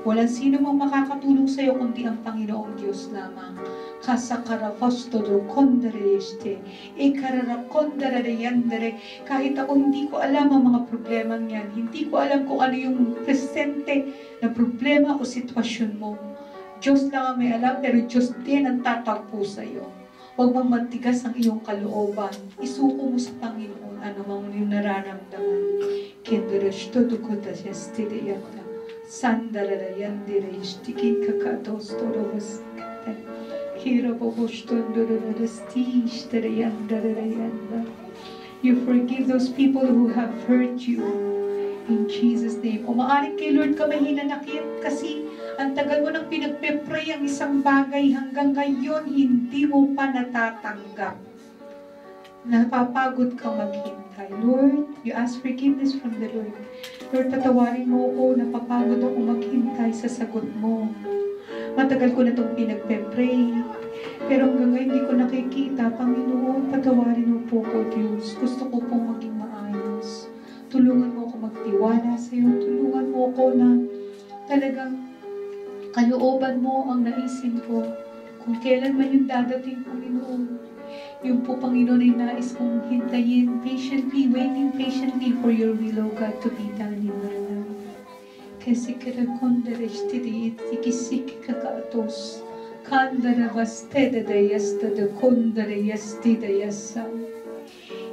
[SPEAKER 1] Walang sino mang makakatulong sa iyo kundi ang Panginoong Diyos lamang. Kasakarafostodo kondareste, ikararakondarayandere. Kahit ako hindi ko alam ang mga problema niyan, hindi ko alam kung ano yung presente na problema o sitwasyon mo. Diyos lang ang may alam, pero Diyos din ang tatagpo sa iyo. Huwag mong magtigas ang iyong kalooban. Isuko mo sa Panginoon ano mang yung nararamdaman. Kindereshtodo kodashestideyata. Sandararayandere kakatostorowas. You forgive those people who have hurt you. In Jesus' name. O maaaring kay Lord ka may hinanakit kasi ang tagal mo nang pinagpe-pray ang isang bagay hanggang ngayon hindi mo pa natatanggap. Napapagod kang maghintay. Lord, you ask forgiveness from the Lord. Lord, patawarin mo ako, napapagod ako maghintay sa sagot mo. Matagal ko na itong pinagpe-pray. Pero hanggang ngayon hindi ko nakikita. Panginoon, patawarin mo po ko, Diyos. Gusto ko pong maging maayos. Tulungan mo ako magtiwala sa iyo. Tulungan mo ako na talagang kalooban mo ang naisin ko. Kung kailan man yung dadating, Panginoon. Yung po, Panginoon, ay nais kong hintayin patiently, waiting patiently for your will, O God, to be done in my life. Kasi karakondareshtidi itikisik kakaatos. Kandarabastedadayastada kondarayastidayasa.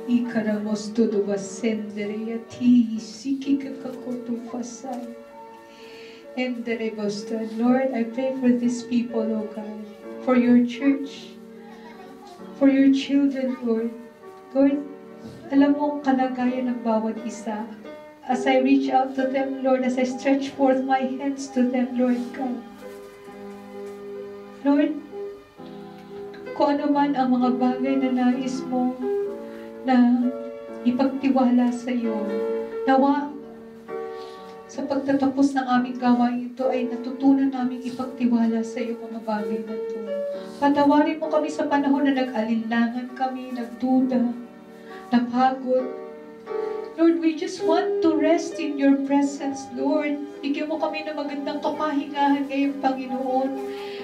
[SPEAKER 1] Ikaramostodobasendarayati sikikakakotupasay. And the Rebostad. Lord, I pray for these people, O God, for your church, for your children, Lord. Lord, alam mo ang kalagayan ng bawat isa. As I reach out to them, Lord, as I stretch forth my hands to them, Lord God. Lord, kung ano man ang mga bagay na nais mo na ipagtiwala sa iyo, nawa sa pagtatapos ng aming gawain ito ay natutunan namin ipagtiwala sa iyo mga bagay na ito. Patawarin mo kami sa panahon na nag-alinlangan kami, nagduda, napagod. Lord, we just want to rest in your presence, Lord. Bigyan mo kami ng magandang kapahingahan ngayon, Panginoon.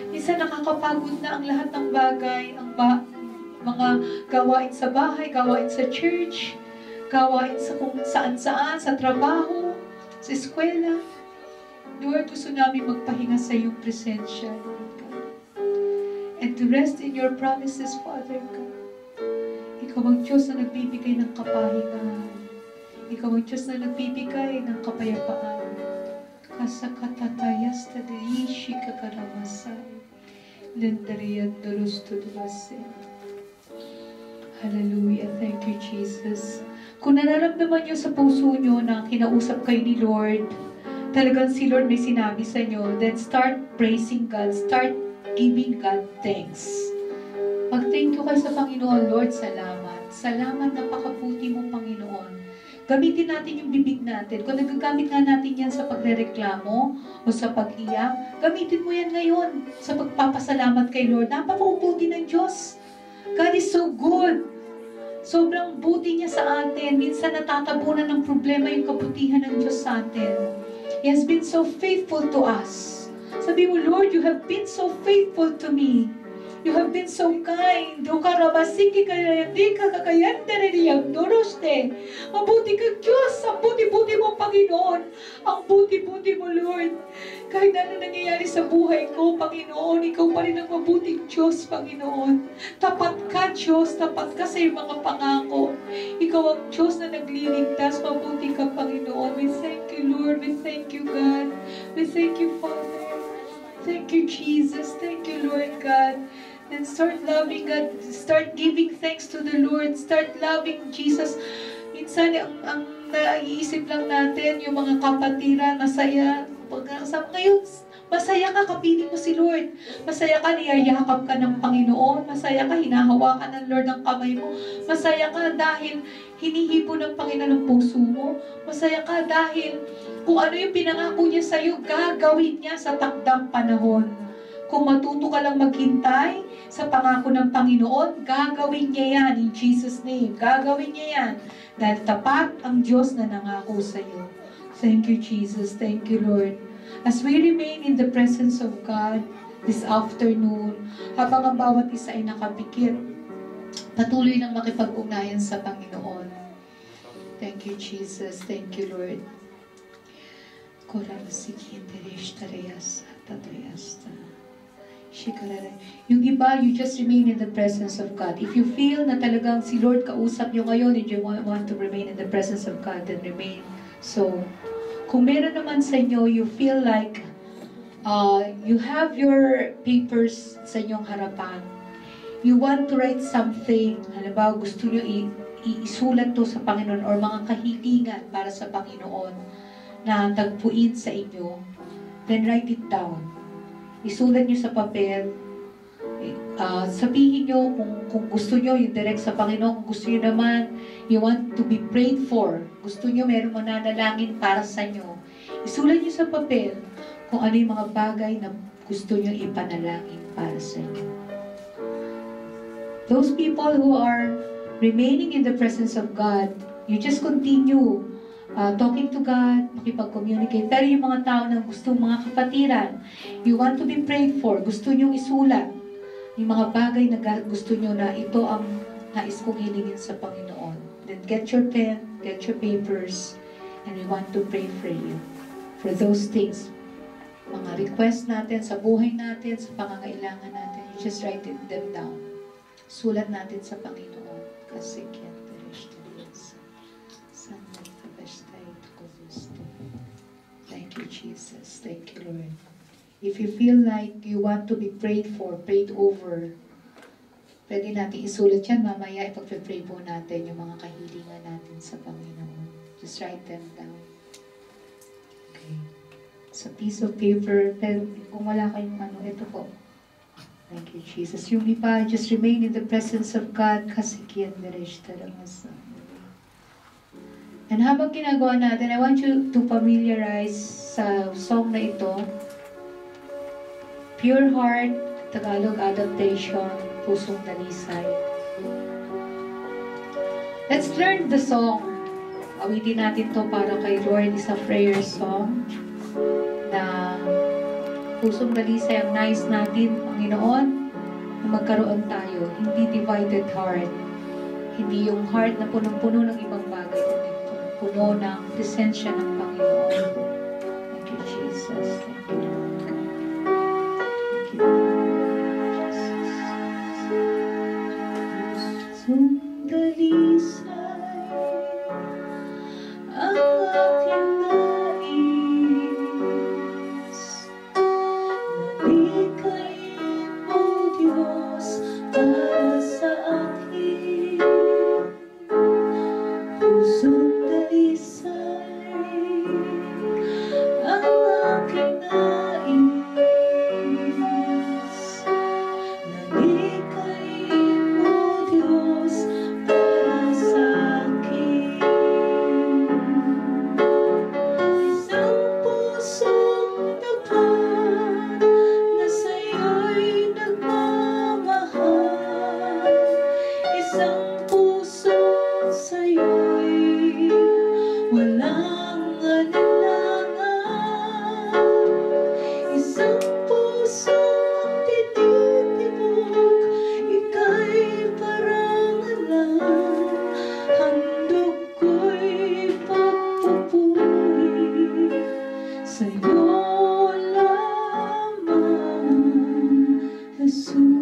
[SPEAKER 1] Minsan nakakapagod na ang lahat ng bagay, ang mga gawain sa bahay, gawain sa church, gawain sa kung saan-saan, sa trabaho, sa eskwela. Lord, gusto namin magpahinga sa iyong presensya, Lord God. And to rest in your promises, Father God. Ikaw ang Diyos na nagbibigay ng kapahingahan. Ikaw ang Diyos na nagbibigay ng kapayapaan. Kasakatatayas na daishi kakaramasay. Lendariyan durustudwase. Hallelujah. Thank you, Jesus. Kung nararamdaman nyo sa puso nyo na kinausap kayo ni Lord, talagang si Lord may sinabi sa inyo, then start praising God. Start giving God thanks. Mag-thank you kayo sa Panginoon. Lord, salamat. Salamat, napakabuti mo, Panginoon. Gamitin natin yung bibig natin. Kung nagagamit nga natin yan sa pagrereklamo o sa pag-iyak, gamitin mo yan ngayon sa pagpapasalamat kay Lord. Napakabuti ng Diyos. God is so good. Sobrang buti niya sa atin. Minsan natatabunan ng problema yung kabutihan ng Diyos sa atin. He has been so faithful to us. Sabi mo, Lord, you have been so faithful to me. You have been so kind. Mabuti ka, Diyos. Ang buti-buti mo, Panginoon. Ang buti-buti mo, Lord. Kahit ano nangyayari sa buhay ko, Panginoon, ikaw pa rin ang mabuting Diyos, Panginoon. Tapat ka, Diyos. Tapat ka sa iyong mga pangako. Ikaw ang Diyos na nagliligtas. Mabuti ka, Panginoon. We thank you, Lord. We thank you, God. We thank you, Father. Thank you, Jesus. Thank you, Lord God. And start loving God. Start giving thanks to the Lord. Start loving Jesus. Minsan, ang naiisip lang natin, yung mga kapatiran, masaya. Ngayon, masaya ka, kapiling mo si Lord. Masaya ka, niyayakap ka ng Panginoon. Masaya ka, hinahawakan ng Lord ang kamay mo. Masaya ka dahil hinihipo ng Panginoon ang puso mo. Masaya ka dahil kung ano yung pinangako niya sa'yo, gagawin niya sa takdang panahon. Kung matuto ka lang maghintay sa pangako ng Panginoon, gagawin niya yan in Jesus' name. Gagawin niya yan. Dahil tapat ang Diyos na nangako sa'yo. Thank you, Jesus. Thank you, Lord. As we remain in the presence of God this afternoon, habang ang bawat isa ay nakapikit, patuloy nang makipag-ugnayan sa Panginoon. Thank you, Jesus. Thank you, Lord. Yung iba, you just remain in the presence of God. If you feel na talagang si Lord kausap nyo ngayon and you want to remain in the presence of God, then remain. So, kung meron naman sa inyo, you feel like you have your papers sa inyong harapan. You want to write something, halimbawa gusto nyo isulat to sa Panginoon or mga kahilingan para sa Panginoon na tagpuin sa inyo, then write it down. Isulat nyo sa papel. Sabihin nyo kung gusto nyo yung direct sa Panginoon. Kung gusto nyo naman, you want to be prayed for. Gusto nyo meron mananalangin para sa inyo. Isulat nyo sa papel kung ano yung mga bagay na gusto nyo ipanalangin para sa inyo. Those people who are remaining in the presence of God, you just continue talking to God, makipag-communicate. Pero yung mga tao na gusto, mga kapatiran, you want to be prayed for, gusto nyong isulat yung mga bagay na gusto nyo na ito ang nais kong hilingin sa Panginoon. Then get your pen, get your papers, and we want to pray for you. For those things, mga request natin sa buhay natin, sa pangangailangan natin, you just write them down. Sulat natin sa Panginoon. Kasi thank you, Jesus. Thank you, Lord. If you feel like you want to be prayed for, prayed over, pwede natin isulat yan. Mamaya, ipag-pray po natin yung mga kahilingan natin sa Panginoon. Just write them down. Okay. Sa piece of paper, pero kung wala kayong ito po. Thank you, Jesus. Yung iba, just remain in the presence of God kasi kiyanderesh talaga sa And habang ginagawa natin, I want you to familiarize sa song na ito. Pure Heart, Tagalog adaptation, Pusong Dalisay. Let's learn the song. Awitin natin to para kay Lord. It's a prayer song na Pusong Dalisay ang nais natin, Panginoon, na magkaroon tayo. Hindi divided heart. Hindi yung heart na punong-puno ng ibang bagay, puno ng presensya ng Panginoon. Thank you, Jesus. Thank you, Lord. Thank you, Jesus. Sundalisay ang aking nais, nalikayin mo, Diyos, para sa akin. Pusong ang aking nais, nalikayin mo, Diyos, para sa akin. Isang pusong tapat na sa'yo'y nagmamahal, isang pusong sa'yo'y walang alinlangan, isang pusong tinitibok, ika'y parangalan, handog ko'y pagpupuri, sa'yo lamang, Jesus.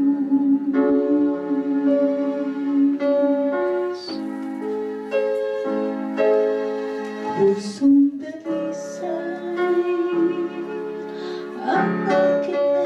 [SPEAKER 1] Pusong dalisay ang aking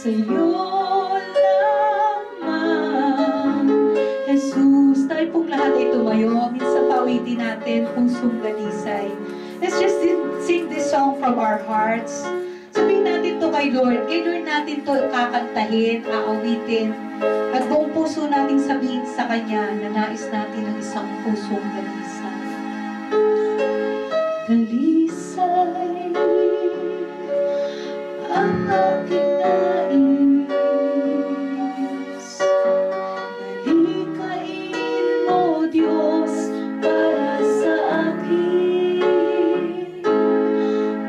[SPEAKER 1] sa'yo lamang, Jesus. Tayo pong lahat ay tumayo. Minsan pawitin natin, pusong dalisay. Let's just sing this song from our hearts. Sabihin natin to kay Lord. Kay Lord natin to kakantahin, aawitin. At buong puso natin sabihin sa Kanya na nais natin ng isang pusong dalisay. Dalisay ang aking nais. Dalikain mo, Diyos, para sa akin.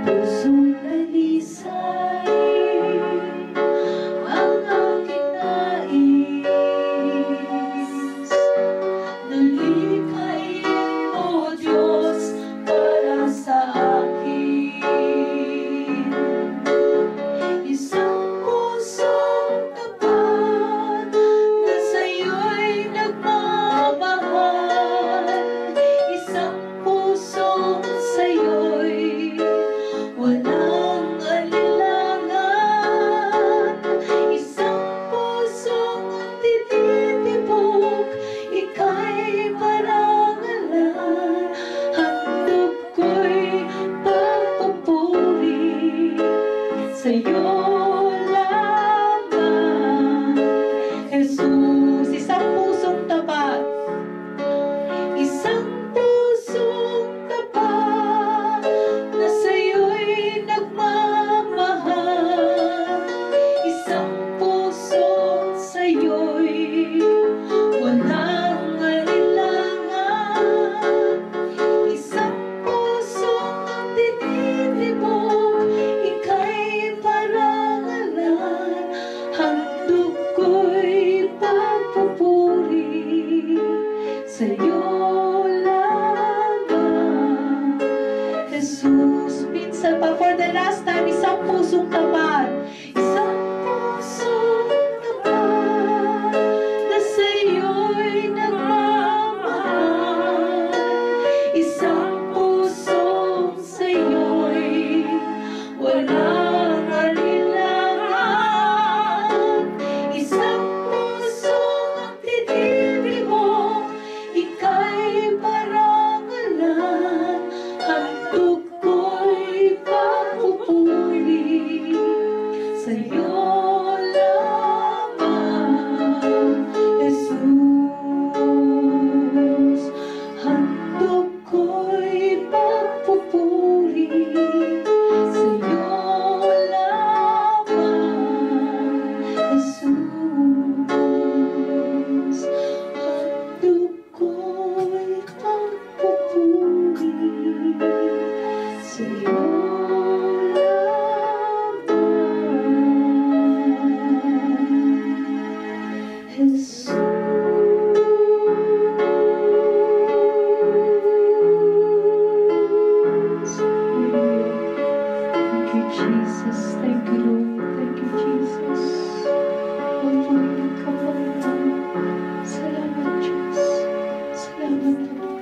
[SPEAKER 1] Pusong dalisay ang aking nais. Dalikain mo, Diyos, para sa akin. Isang pusong tapat na sa'yo'y nagmamahal. Isang pusong sa'yo'y walang alinlangan. Isang pusong tinitibok, ika'y parangalan. Handog ko'y pagpupuri sa'yo lamang, Jesus. Isang pusong tapat, isang pusong tapat na sa'yo'y nagmamahal. Isang pusong sa'yo'y walang alinlangan. Isang pusong tinitibok, ika'y parangalan. Handog ko'y pagpupuri sa'yo lamang, Jesus. Minsan pa, for the last time, isang pusong tapat. Isang pusong tapat na sa'yo'y nagmamahal. Isang pusong sa'yo'y walang alinlangan. Isang pusong tinitibok, ika'y parangalan. Handog ko'y pagpupuri sa'yo lamang, Jesus. Handog ko'y pagpupuri sa'yo lamang, Jesus. Handog ko'y pagpupuri sa'yo lamang, Jesus. Thank you, Jesus. Thank you, Lord. Thank you, Jesus. Pagpurihin ka, Panginoon. Salamat, Diyos. Salamat, Panginoon.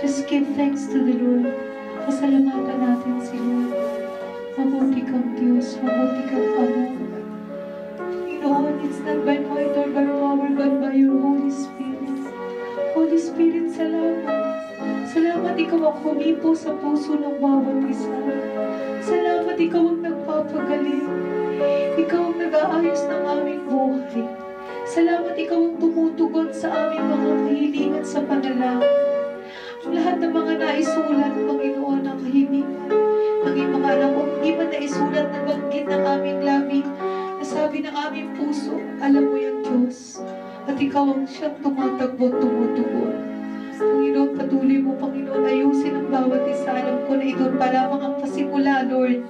[SPEAKER 1] Just give thanks to the Lord. Pasalamatan natin si Lord. Mabuti kang Diyos. Mabuti kang Ama. Panginoon, it's not by might or by power, but by your Holy Spirit. Holy Spirit, salamat. Salamat, ikaw ang humipo sa puso ng bawat isa. Salamat, ikaw ang nagpapagaling. Ikaw ang nag-aayos ng aming buhay. Salamat, ikaw ang tumutugon sa aming mga kahilingan sa panalangin. Lahat ng mga naisulat, Panginoon, ng kahilingan, maging mga anak ko, hindi man naisulat na banggit ng aming labing, nasabi ng aming puso, alam mo yan, Diyos. At ikaw ang siyang tumatagbo, tumutugon. Panginoon, patuloy mo, Panginoon, ayusin ang bawat isa. Alam ko na ito pa lamang ang pasimula, Lord.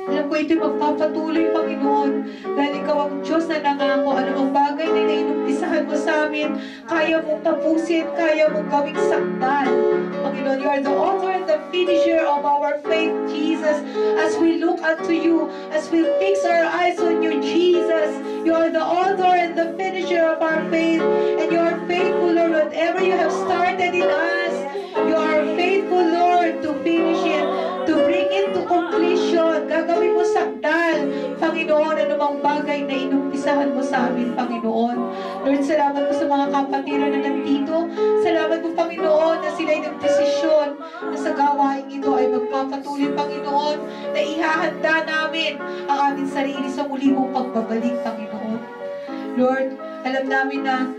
[SPEAKER 1] Alam ko ito'y magpapatuloy, Panginoon, dahil ikaw ang Diyos na nangako. Anumang bagay na inumpisahan mo sa amin, kaya mong tapusin, kaya mong gawing sakdal. Panginoon, you are the author and the finisher of our faith, Jesus. As we look unto you, as we fix our eyes on you, Jesus, you are the author and the finisher of our faith, and you are faithful, Lord. Whatever you have started in us, you are faithful, Lord, to finish it, to bring it to completion. Gagawin mo sakdal. Panginoon, anumang bagay na inumpisahan mo sa amin, Panginoon. Lord, salamat po sa mga kapatiran na nandito. Salamat po, Panginoon, na sila'y nagdesisyon na sa gawain ito ay magpapatuloy, Panginoon, na ihahanda namin ang aming sarili sa muli mong pagbabalik, Panginoon. Lord, alam namin na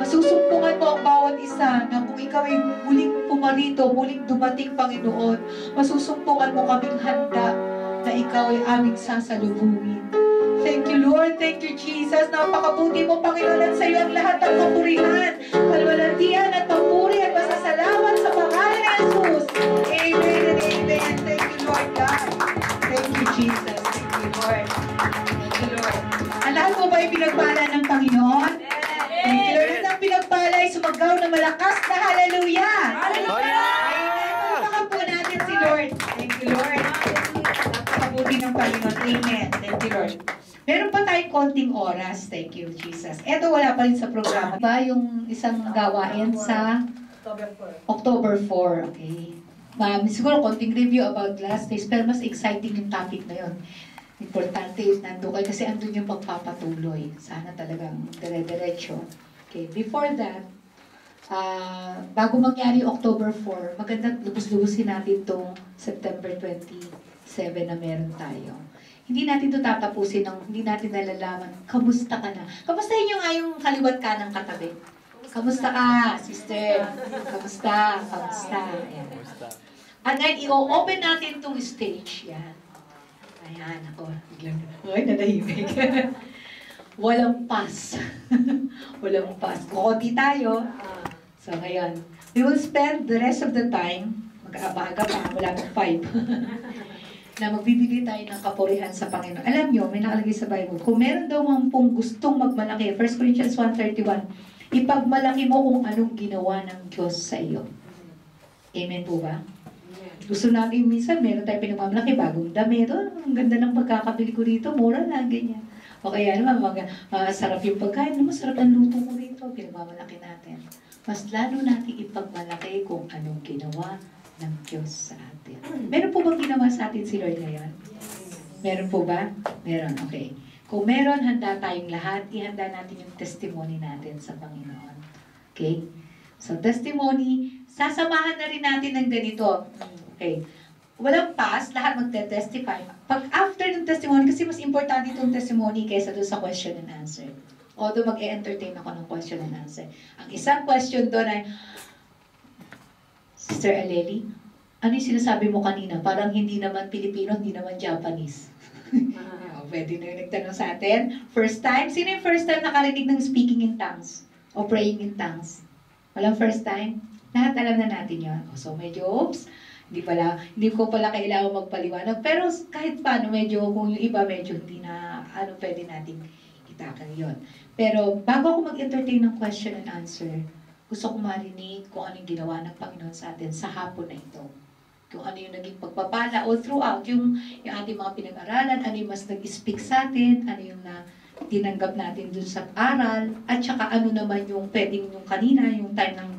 [SPEAKER 1] masusumpungan mo ang bawat isa na kung ikaw ay muling pumarito, muling dumating, Panginoon, masusumpungan mo kaming handa na ikaw ay aming sasalubungin. Thank you, Lord. Thank you, Jesus. Napakabuti mo, Panginoon, at sa iyo ang lahat ng kapurihan, kalwalatian at papuri at masasalamat sa pangalan ni Jesus. Amen and amen. Thank you, Lord God. Thank you, Jesus. Thank you, Lord. Thank you, Lord. Ang lahat mo ba ay pinagpala ng Panginoon? Thank you, Lord. At ang pinagpala ay sumagaw na malakas na hallelujah. Hallelujah! Amen. Pagpakan po natin si Lord. Thank you, Lord. Napakabuti ng Panginoon. Amen. Thank you, Lord. Meron pa tayong konting oras. Thank you, Jesus. Eto, wala pa rin sa programa. Ba yung isang gawain sa October 4. Okay. Siguro konting review about last days, pero mas exciting yung topic na yun. Importante nandun kayo kasi andun yung pagpapatuloy. Sana talagang dire-diretso. Okay. Before that, bago mangyari October 4, maganda lubos-lubusin natin itong September 27 na meron tayo. Hindi natin ito tatapusin ng hindi natin nalalaman. Kamusta ka na? Kamustahin nyo nga yung kaliwat ka ng katabi. Kamusta ka, sister? Kamusta? Kamusta? Ayan. At ngayon, i-open natin itong stage. Yan. Ayan, ako. Ay, nanahimik. Walang pass. Walang pass. Kukunti tayo. So, ngayon, we will spend the rest of the time, mag-aabaga pa, wala pang 5, na magbibigay tayo ng kapurihan sa Panginoon. Alam nyo, may nakalagay sa Bible, kung meron daw pong gustong magmalaki, 1 Corinthians 1:31, ipagmalaki mo kung anong ginawa ng Diyos sa iyo. Amen po ba? Gusto natin minsan, meron tayo pinagmamalaki, bagong damit, ang ganda ng pagkakabili ko dito, mura lang, ganyan. O kaya naman, sarap yung pagkain, masarap ang luto ko dito, pinagmamalaki natin. Mas lalo natin ipagmalaki kung anong ginawa ng Diyos sa atin. Meron po bang ginawa sa atin si Lord ngayon? Meron po ba? Meron, okay. Kung meron, handa tayong lahat, ihanda natin yung testimony natin sa Panginoon. Okay? So, testimony, sasamahan na rin natin ng ganito. Okay. Walang pass, lahat magte-testify. Pag after ng testimony, kasi mas importante itong testimony kaysa doon sa question and answer. Although mag-e-entertain ako ng question and answer. Ang isang question doon ay, Sister Aleli, ano yung sinasabi mo kanina? Parang hindi naman Pilipino, hindi naman Japanese. Pwede na yung nagtanong sa atin. First time? Sino yung first time nakarinig ng speaking in tongues? O praying in tongues? Walang first time? Lahat alam na natin yun. So medyo, oops, hindi ko pala kailangan magpaliwanag. Pero kahit paano, medyo, kung yung iba medyo hindi na, pwede natin itakal yun. Pero bago ako mag-entertain ng question and answer, gusto ko marinig kung anong ginawa ng Panginoon sa atin sa hapon na ito. Kung ano yung naging pagpapala all throughout, yung ating mga pinag-aralan, ano yung mas nag-speak sa atin, ano yung tinanggap natin dun sa aral, at saka ano naman yung pwedeng yung kanina, yung time ng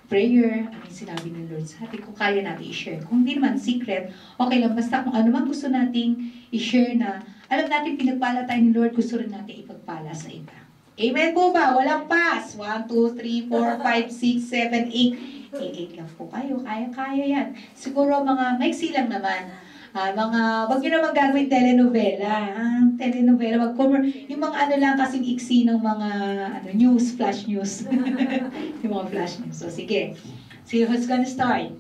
[SPEAKER 1] prayer, ano yung sinabi ng Lord sa atin, kung kaya natin i-share. Kung hindi naman secret, okay lang, basta kung ano man gusto nating i-share na, alam natin pinagpala tayo ni Lord, gusto rin natin ipagpala sa iba. Amen po ba? Walang pass. 1, 2, 3, 4, 5, 6, 7, 8. 8 lang po kayo. Kaya-kaya yan. Siguro mga maiksi lang naman. Wag nyo naman gagawin telenovela. Telenovela. Yung mga ano lang kasing iksi ng mga news, flash news. Yung mga flash news. So sige. See who's gonna start?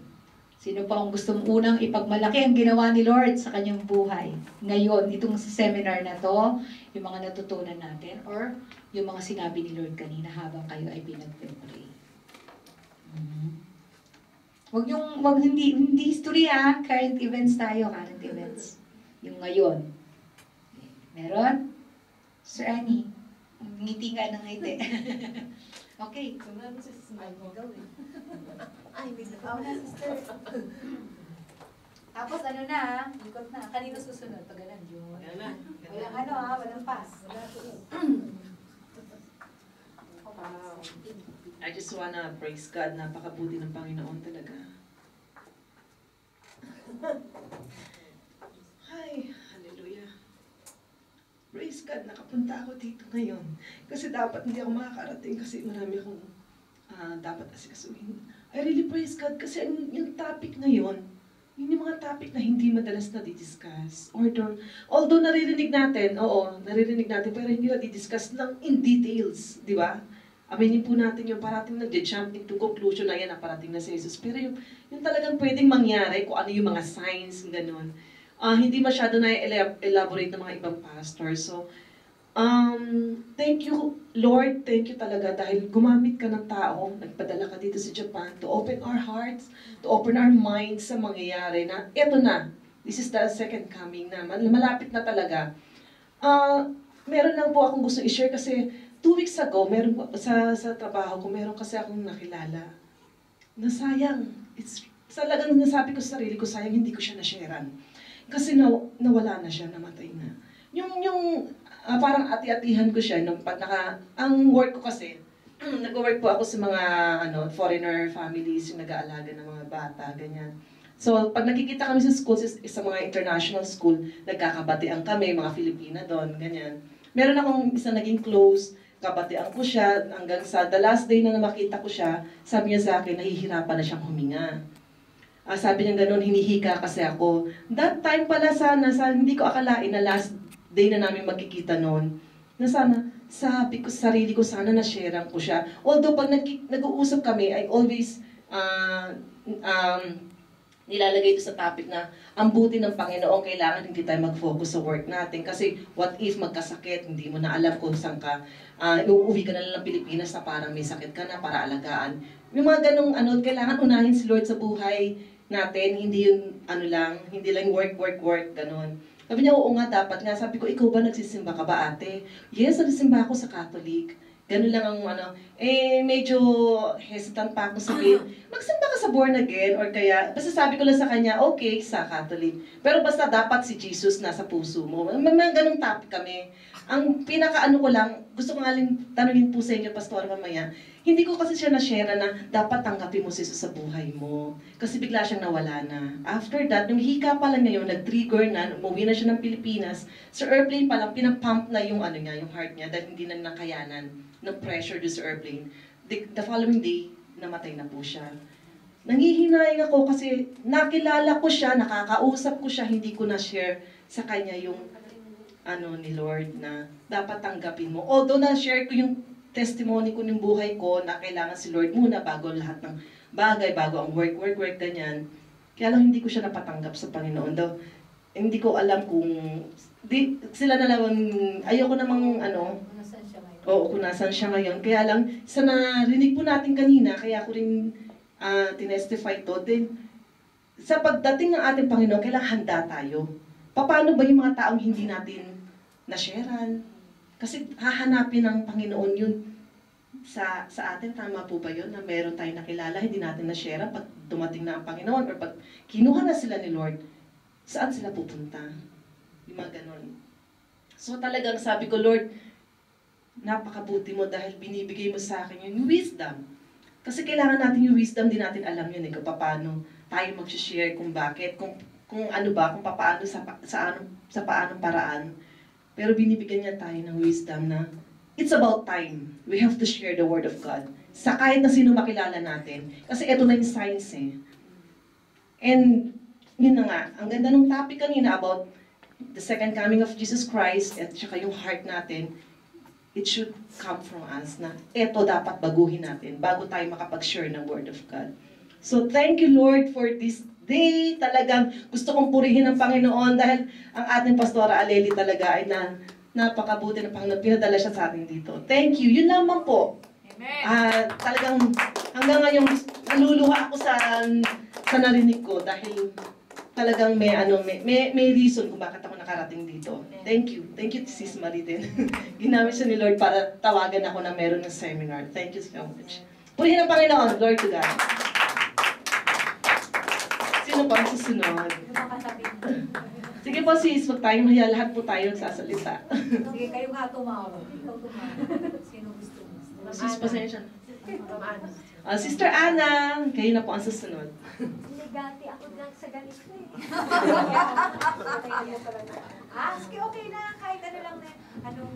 [SPEAKER 1] Sino pa ang gusto unang ipagmalaki ang ginawa ni Lord sa kanyang buhay? Ngayon, itong seminar na to, yung mga natutunan natin, or yung mga sinabi ni Lord kanina habang kayo ay pinag-pray. Wag hindi history ha, current events tayo, current events. Yung ngayon. Meron? Sir Annie, ngiti ka ng ngiti. Okay.
[SPEAKER 3] Ay, may
[SPEAKER 1] Ako na, sister. Tapos ano na, likot na. Kanino susunod? Pag ganun, yun. Walang ano ha, walang pass.
[SPEAKER 6] I just wanna praise God. Napakabuti ng Panginoon talaga. Ay, hallelujah.
[SPEAKER 7] God, nakapunta ako dito ngayon. Kasi dapat hindi ako makakarating kasi marami akong dapat asikasuhin. I really praise God kasi yung topic ngayon, yun yung mga topic na hindi madalas na di-discuss. Although naririnig natin, naririnig natin, pero hindi na di-discuss lang in details, di ba? Aminin po natin yung parating nag-jump into conclusion na yan na parating na si Jesus. Pero yung talagang pwedeng mangyari, kung ano yung mga signs, gano'n. Hindi masyado na elaborate ng mga ibang pastors. So, thank you, Lord. Thank you talaga dahil gumamit ka ng tao, nagpadala ka dito sa Japan to open our hearts, to open our minds sa mangyayari na eto na. This is the second coming na. Malapit na talaga. Meron lang po akong gusto i-share kasi 2 weeks ago, meron sa trabaho ko, meron kasi akong nakilala na sayang. Talagang nasabi ko sa sarili ko, sayang hindi ko siya na-sharean. Kasi nawala na siya, namatay na. Parang ati-atihan ko siya. Ang work ko kasi, nag-work po ako sa mga foreigner families, yung nag-aalaga ng mga bata, ganyan. So, pag nakikita kami sa school, sa mga international school, nagkakabatian kami, mga Filipina doon, ganyan. Meron akong isa naging close, kabatian ko siya, hanggang sa the last day na makita ko siya, sabi niya sa akin, nahihirapan na siyang huminga. Sabi niya gano'n, hinihika kasi ako. That time pala hindi ko akalain na last day na namin magkikita noon, na sabi ko sa sarili ko, sana na-sharean ko siya. Although pag nag-uusap kami, I always nilalagay ito sa topic na ang buti ng Panginoon, kailangan hindi tayo mag-focus sa work natin. Kasi what if magkasakit, hindi mo na alam kung saan ka, uuwi ka na lang ng Pilipinas na parang may sakit ka na para alagaan. Yung mga ganong kailangan unahin si Lord sa buhay natin, hindi yung hindi lang work, ganon. Sabi niya, oo nga, dapat nga. Sabi ko, ikaw ba nagsisimba ka ba, ate? Yes, nagsisimba ako sa Catholic. Ganun lang ang medyo hesitant pa ako sabihin, magsimba ka sa born again, or kaya, basta sabi ko lang sa kanya, okay, sa Catholic. Pero basta dapat si Jesus nasa puso mo. Mga ganung topic kami. Ang ko lang, gusto ko nga tanungin po sa inyo, Pastor, mamaya, hindi ko kasi siya na-share na dapat tanggapin mo si Jesus sa buhay mo. Kasi bigla siyang nawala na. After that, nung hika pa lang ngayon, nag-trigger na, umuwi na siya ng Pilipinas, sa airplane pa lang, pinapump na yung yung heart niya, dahil hindi na nakayanan ng pressure doon sa airplane. The following day, namatay na po siya. Nangihinayang ako kasi nakilala ko siya, nakakausap ko siya, hindi ko na-share sa kanya yung ni Lord na dapat tanggapin mo. Although na-share ko yung testimony ko ng buhay ko na kailangan si Lord muna bago lahat ng bagay, bago ang work, ganyan. Kaya lang hindi ko siya napatanggap sa Panginoon. Daw, hindi ko alam kung sila na lang, ayoko namang kung nasan siya ngayon. Kaya lang, sa narinig po natin kanina, kaya ko rin tinestify to, din sa pagdating ng ating Panginoon, kailangan handa tayo. Paano ba yung mga taong hindi natin na-sharean? Kasi hahanapin ng Panginoon yun sa atin. Tama po ba yun na meron tayong nakilala, hindi natin na-sharean pag dumating na ang Panginoon or pag kinuha na sila ni Lord, saan sila pupunta? Yung mga ganun. So talagang sabi ko, Lord, napakabuti mo dahil binibigay mo sa akin yung wisdom. Kasi kailangan natin yung wisdom, di natin alam yun kung paano tayo mag-share, kung bakit, kung paano sa paanong paraan. Pero binibigyan niya tayo ng wisdom na it's about time. We have to share the Word of God. Sa kahit na sino makilala natin. Kasi ito na yung science And yun na nga, ang ganda ng topic kanina about the second coming of Jesus Christ at saka yung heart natin, it should come from us na eto dapat baguhin natin bago tayo makapag-share ng Word of God. So thank you, Lord, for this day. Talagang gusto kong purihin ng Panginoon dahil ang ating Pastora Aleli talaga ay napakabuti ng Panginoon. Pinadala siya sa atin dito. Thank you. Yun lamang po. Amen. Talagang hanggang ngayon naluluha ako sa narinig ko dahil talagang may reason kung bakit ako nakarating dito. Thank you. Thank you to Sis Marie din. Ginamit siya ni Lord para tawagan ako na meron ng seminar. Thank you so much. Purihin ang Panginoon. Glory to God. Sino pa ang susunod? Sige po sis, wag tayong maya. Lahat po tayo sasalita.
[SPEAKER 3] Sige, kayo nga tumawag. Ikaw tumawag. Sino gusto mo?
[SPEAKER 7] Sis, pasensya. Sister Ana, kayo na po ang susunod.
[SPEAKER 8] Negati ako lang sa ganito
[SPEAKER 3] Sige, okay na. Kahit ano lang na.
[SPEAKER 8] anong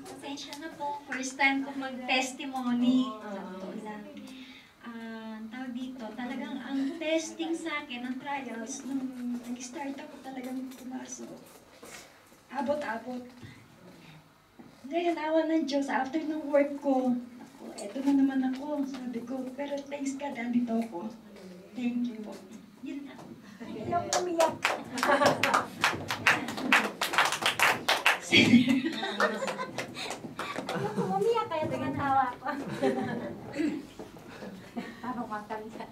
[SPEAKER 8] pasensya na po. First time ko mag-testimony. Totoo lang. Tawag dito, talagang ang testing sa akin, ang trials, nung nag-start ako talagang pumasok. Abot-abot. Ngayon, awa ng Diyos, after ng work ko, eto na naman ako, sabi ko, pero thanks God, andito ako. Thank you po. Yun na. Iyak umiyak. Iyak umiyak, kaya tumatawa ako. Parang matanda.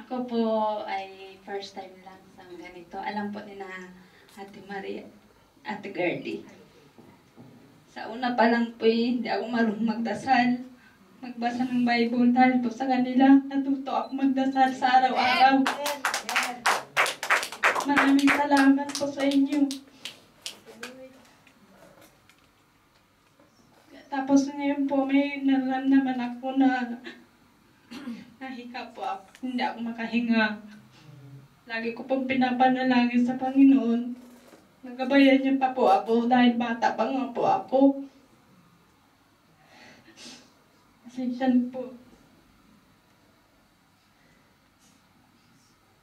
[SPEAKER 9] Ako po ay first time lang sa ganito. Alam po ni na Ate Maria, Ate Girlie. Sa una pa lang po hindi ako marunong magdasal. Magbasa ng Bible dahil po sa kanila. Natuto ako magdasal sa araw-araw. Maraming salamat po sa inyo. Tapos ngayon po may nararamdaman ako na nahika po ako. Hindi ako makahinga. Lagi ko pong pinapanalangin sa Panginoon. Nagabayan niya pa po ako dahil bata pa nga po ako. Pasensya na po.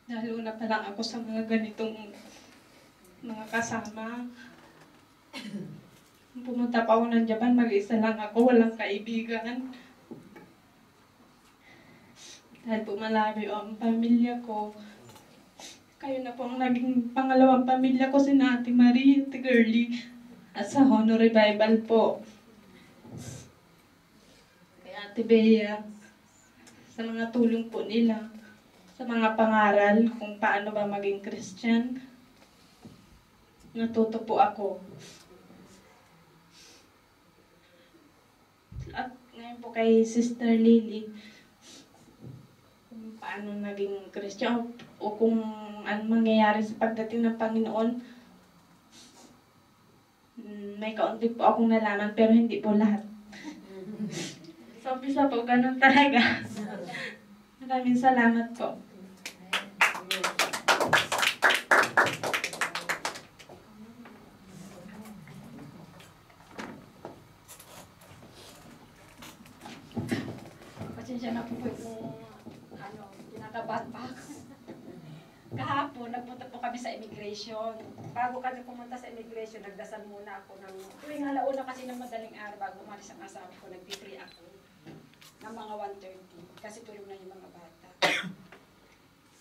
[SPEAKER 9] Dahil una pa lang ako sa mga ganitong mga kasama. Pumunta pa ako ng Japan, mag-isa lang ako, walang kaibigan. Dahil po malayo ang pamilya ko. Kayo na po ang naging pangalawang pamilya ko, si Ate Marie, Ate Girlie, at sa Honor Revival po. Kay Ate Bea, sa mga tulong po nila, sa mga pangaral kung paano ba maging Christian. Natuto po ako. At ngayon po kay Sister Lily, kung paano naging Christian o kung ano mangyayari sa pagdating ng Panginoon. May kaunti po akong nalaman pero hindi po lahat. So, umpisa po, ganun talaga. Maraming salamat po. Pasensya na po kung kinakabahan pa ako. Kahapon, nagpunta po kami sa immigration. Bago kami pumunta sa immigration, nagdasal muna ako ng tuwing alauna kasi ng madaling araw bago umalis ang asawa ko, nagpipray ako ng mga 1:30 kasi tulog na yung mga bata.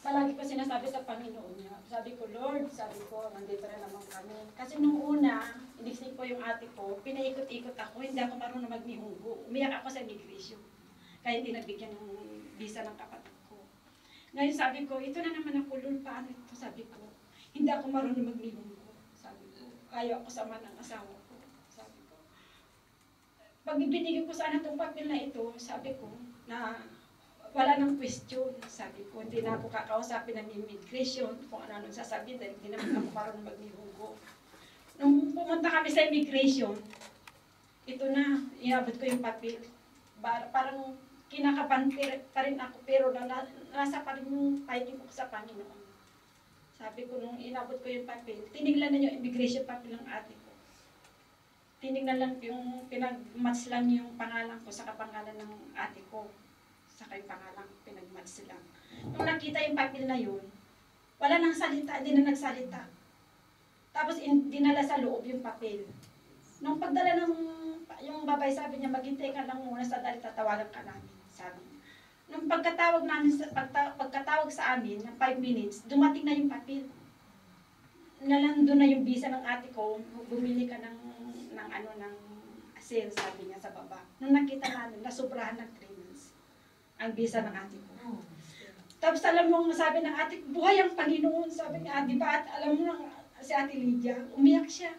[SPEAKER 9] Palagi ko sinasabi sa Panginoon niya, sabi ko, Lord, sabi ko, nandito na naman kami. Kasi nung una, inisip ko yung ate ko, pinaikot-ikot ako, hindi ako marunong magmihunggo. Umiyak ako sa immigration. Kaya hindi nabigyan ng visa ng kapatid ko. Ngayon sabi ko, ito na naman ako, Lord, paano ito? Sabi ko, hindi ako marunong magmihunggo. Sabi ko, ayaw ako sama ng asawa ko. Sabi ko, pag ibinigay ko sana itong papel na ito, sabi ko, na wala nang question. Sabi ko, hindi na ako kakausapin ng immigration kung ano sasabihin dahil hindi naman ako marunong magmihunggo. Nung pumunta kami sa immigration, ito na, inabot ko yung papel. Parang kinakabahan pa rin ako pero nasa pa rin yung fighting ko sa Panginoon. Sabi ko, nung inabot ko yung papel, tinignan na yung immigration papel ng ate ko. Tinignan lang yung, pinag-match lang yung pangalan ko sa kapangalan ng ate ko. Saka yung pangalan, pinag-match lang. Nung nakita yung papel na yun, wala nang salita, hindi na nagsalita. Tapos dinala sa loob yung papel. Nung pagdala ng yung babay, sabi niya, maghintay ka lang muna sa dali, tatawagan ka namin. Sabi niya. Nung pagkatawag namin, pagkatawag sa amin, ng 5 minutes, dumating na yung papel. Nalando na yung visa ng ate ko, bumili ka ng sale, sabi niya sa baba. Nung nakita namin, nasubrahan ng 3 months ang visa ng ate ko. Tapos alam mo, sabi ng ate ko, buhay ang Panginoon. Sabi niya, di ba, at alam mo lang, si Ate Lydia, umiyak siya.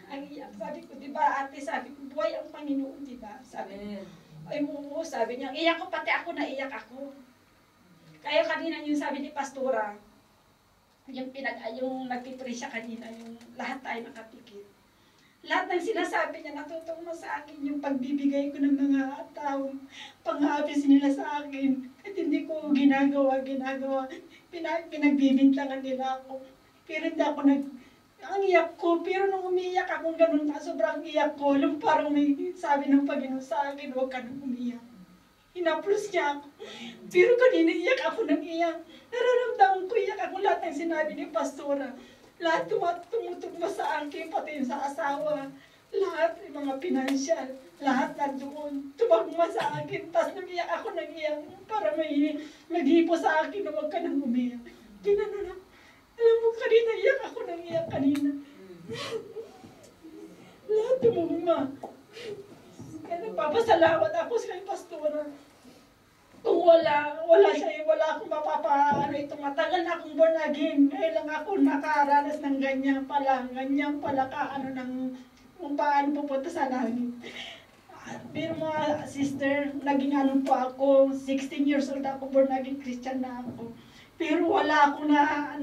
[SPEAKER 9] Ang iyak. Sabi ko, di ba ate, sabi ko, buhay ang Panginoon, di ba? Sabi niya, ay oo, sabi niya, iyak ko, pati ako, naiyak ako. Kaya kanina yung sabi ni Pastora, yung nagpipray siya kanina, yung lahat tayo nakapikit. Lahat ng sinasabi niya natutulong sa akin yung pagbibigay ko ng mga taong pang-habis nila sa akin. At hindi ko ginagawa. Pinagbibintangan nila ako. Pero hindi ako ang iyak ko. Pero nung umiyak ako ganun na sobrang iyak ko. Alam parang may sabi ng Panginoon sa akin, huwag ka nang umiyak. Hinaplos niya ako. Pero kanina iyak ako ng iyak. Nararamdaman ko iyak ako lahat ng sinabi ni Pastora. Lahat tumutugma sa akin, pati yung sa asawa. Lahat, yung mga pinansyal. Lahat na doon. Tumagma sa akin. Tapos nag-iyak ako ng iyak. Para may naghipo sa akin na huwag ka nang umiyak. Ginano na. Alam mo, kanina iyak ako ng iyak kanina. Lahat tumugma. Kaya nagpapasalamat ako sa Pastora. Kung wala siya, wala akong ito, matagal na akong born again. Ngayon lang ako nakaranas ng ganyan pala kung paano pupunta sa langit. Pero mga sister, naging po ako, 16 years old ako, born again Christian na ako. Pero wala ako na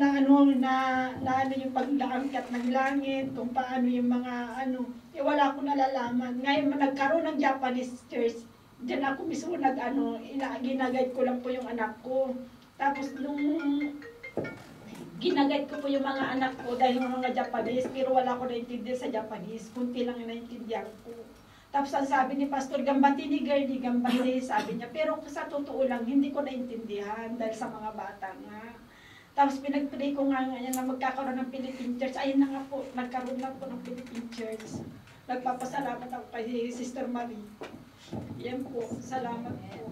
[SPEAKER 9] yung paglaangkat ng langit, kung paano yung mga wala akong nalalaman. Ngayon, nagkaroon ng Japanese church. Diyan ako mismo ginagayad ko lang po yung anak ko. Tapos nung ginagayad ko po yung mga anak ko dahil yung mga Japanese, pero wala ko naintindihan sa Japanese. Kunti lang yung naintindihan ko. Tapos ang sabi ni Pastor, gambati ni girlie, gambati, sabi niya. Pero sa totoo lang, hindi ko naintindihan dahil sa mga bata nga. Tapos pinag-pray ko nga ngayon na magkakaroon ng Philippine Church. Ayun na nga po, nagkaroon na po ng Philippine Church. Nagpapasalamat ako kay Sister Marie. Yan po, salamat po.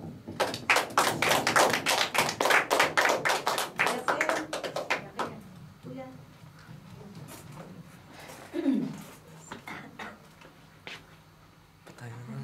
[SPEAKER 2] That's it. Kuya.
[SPEAKER 10] Tayo na.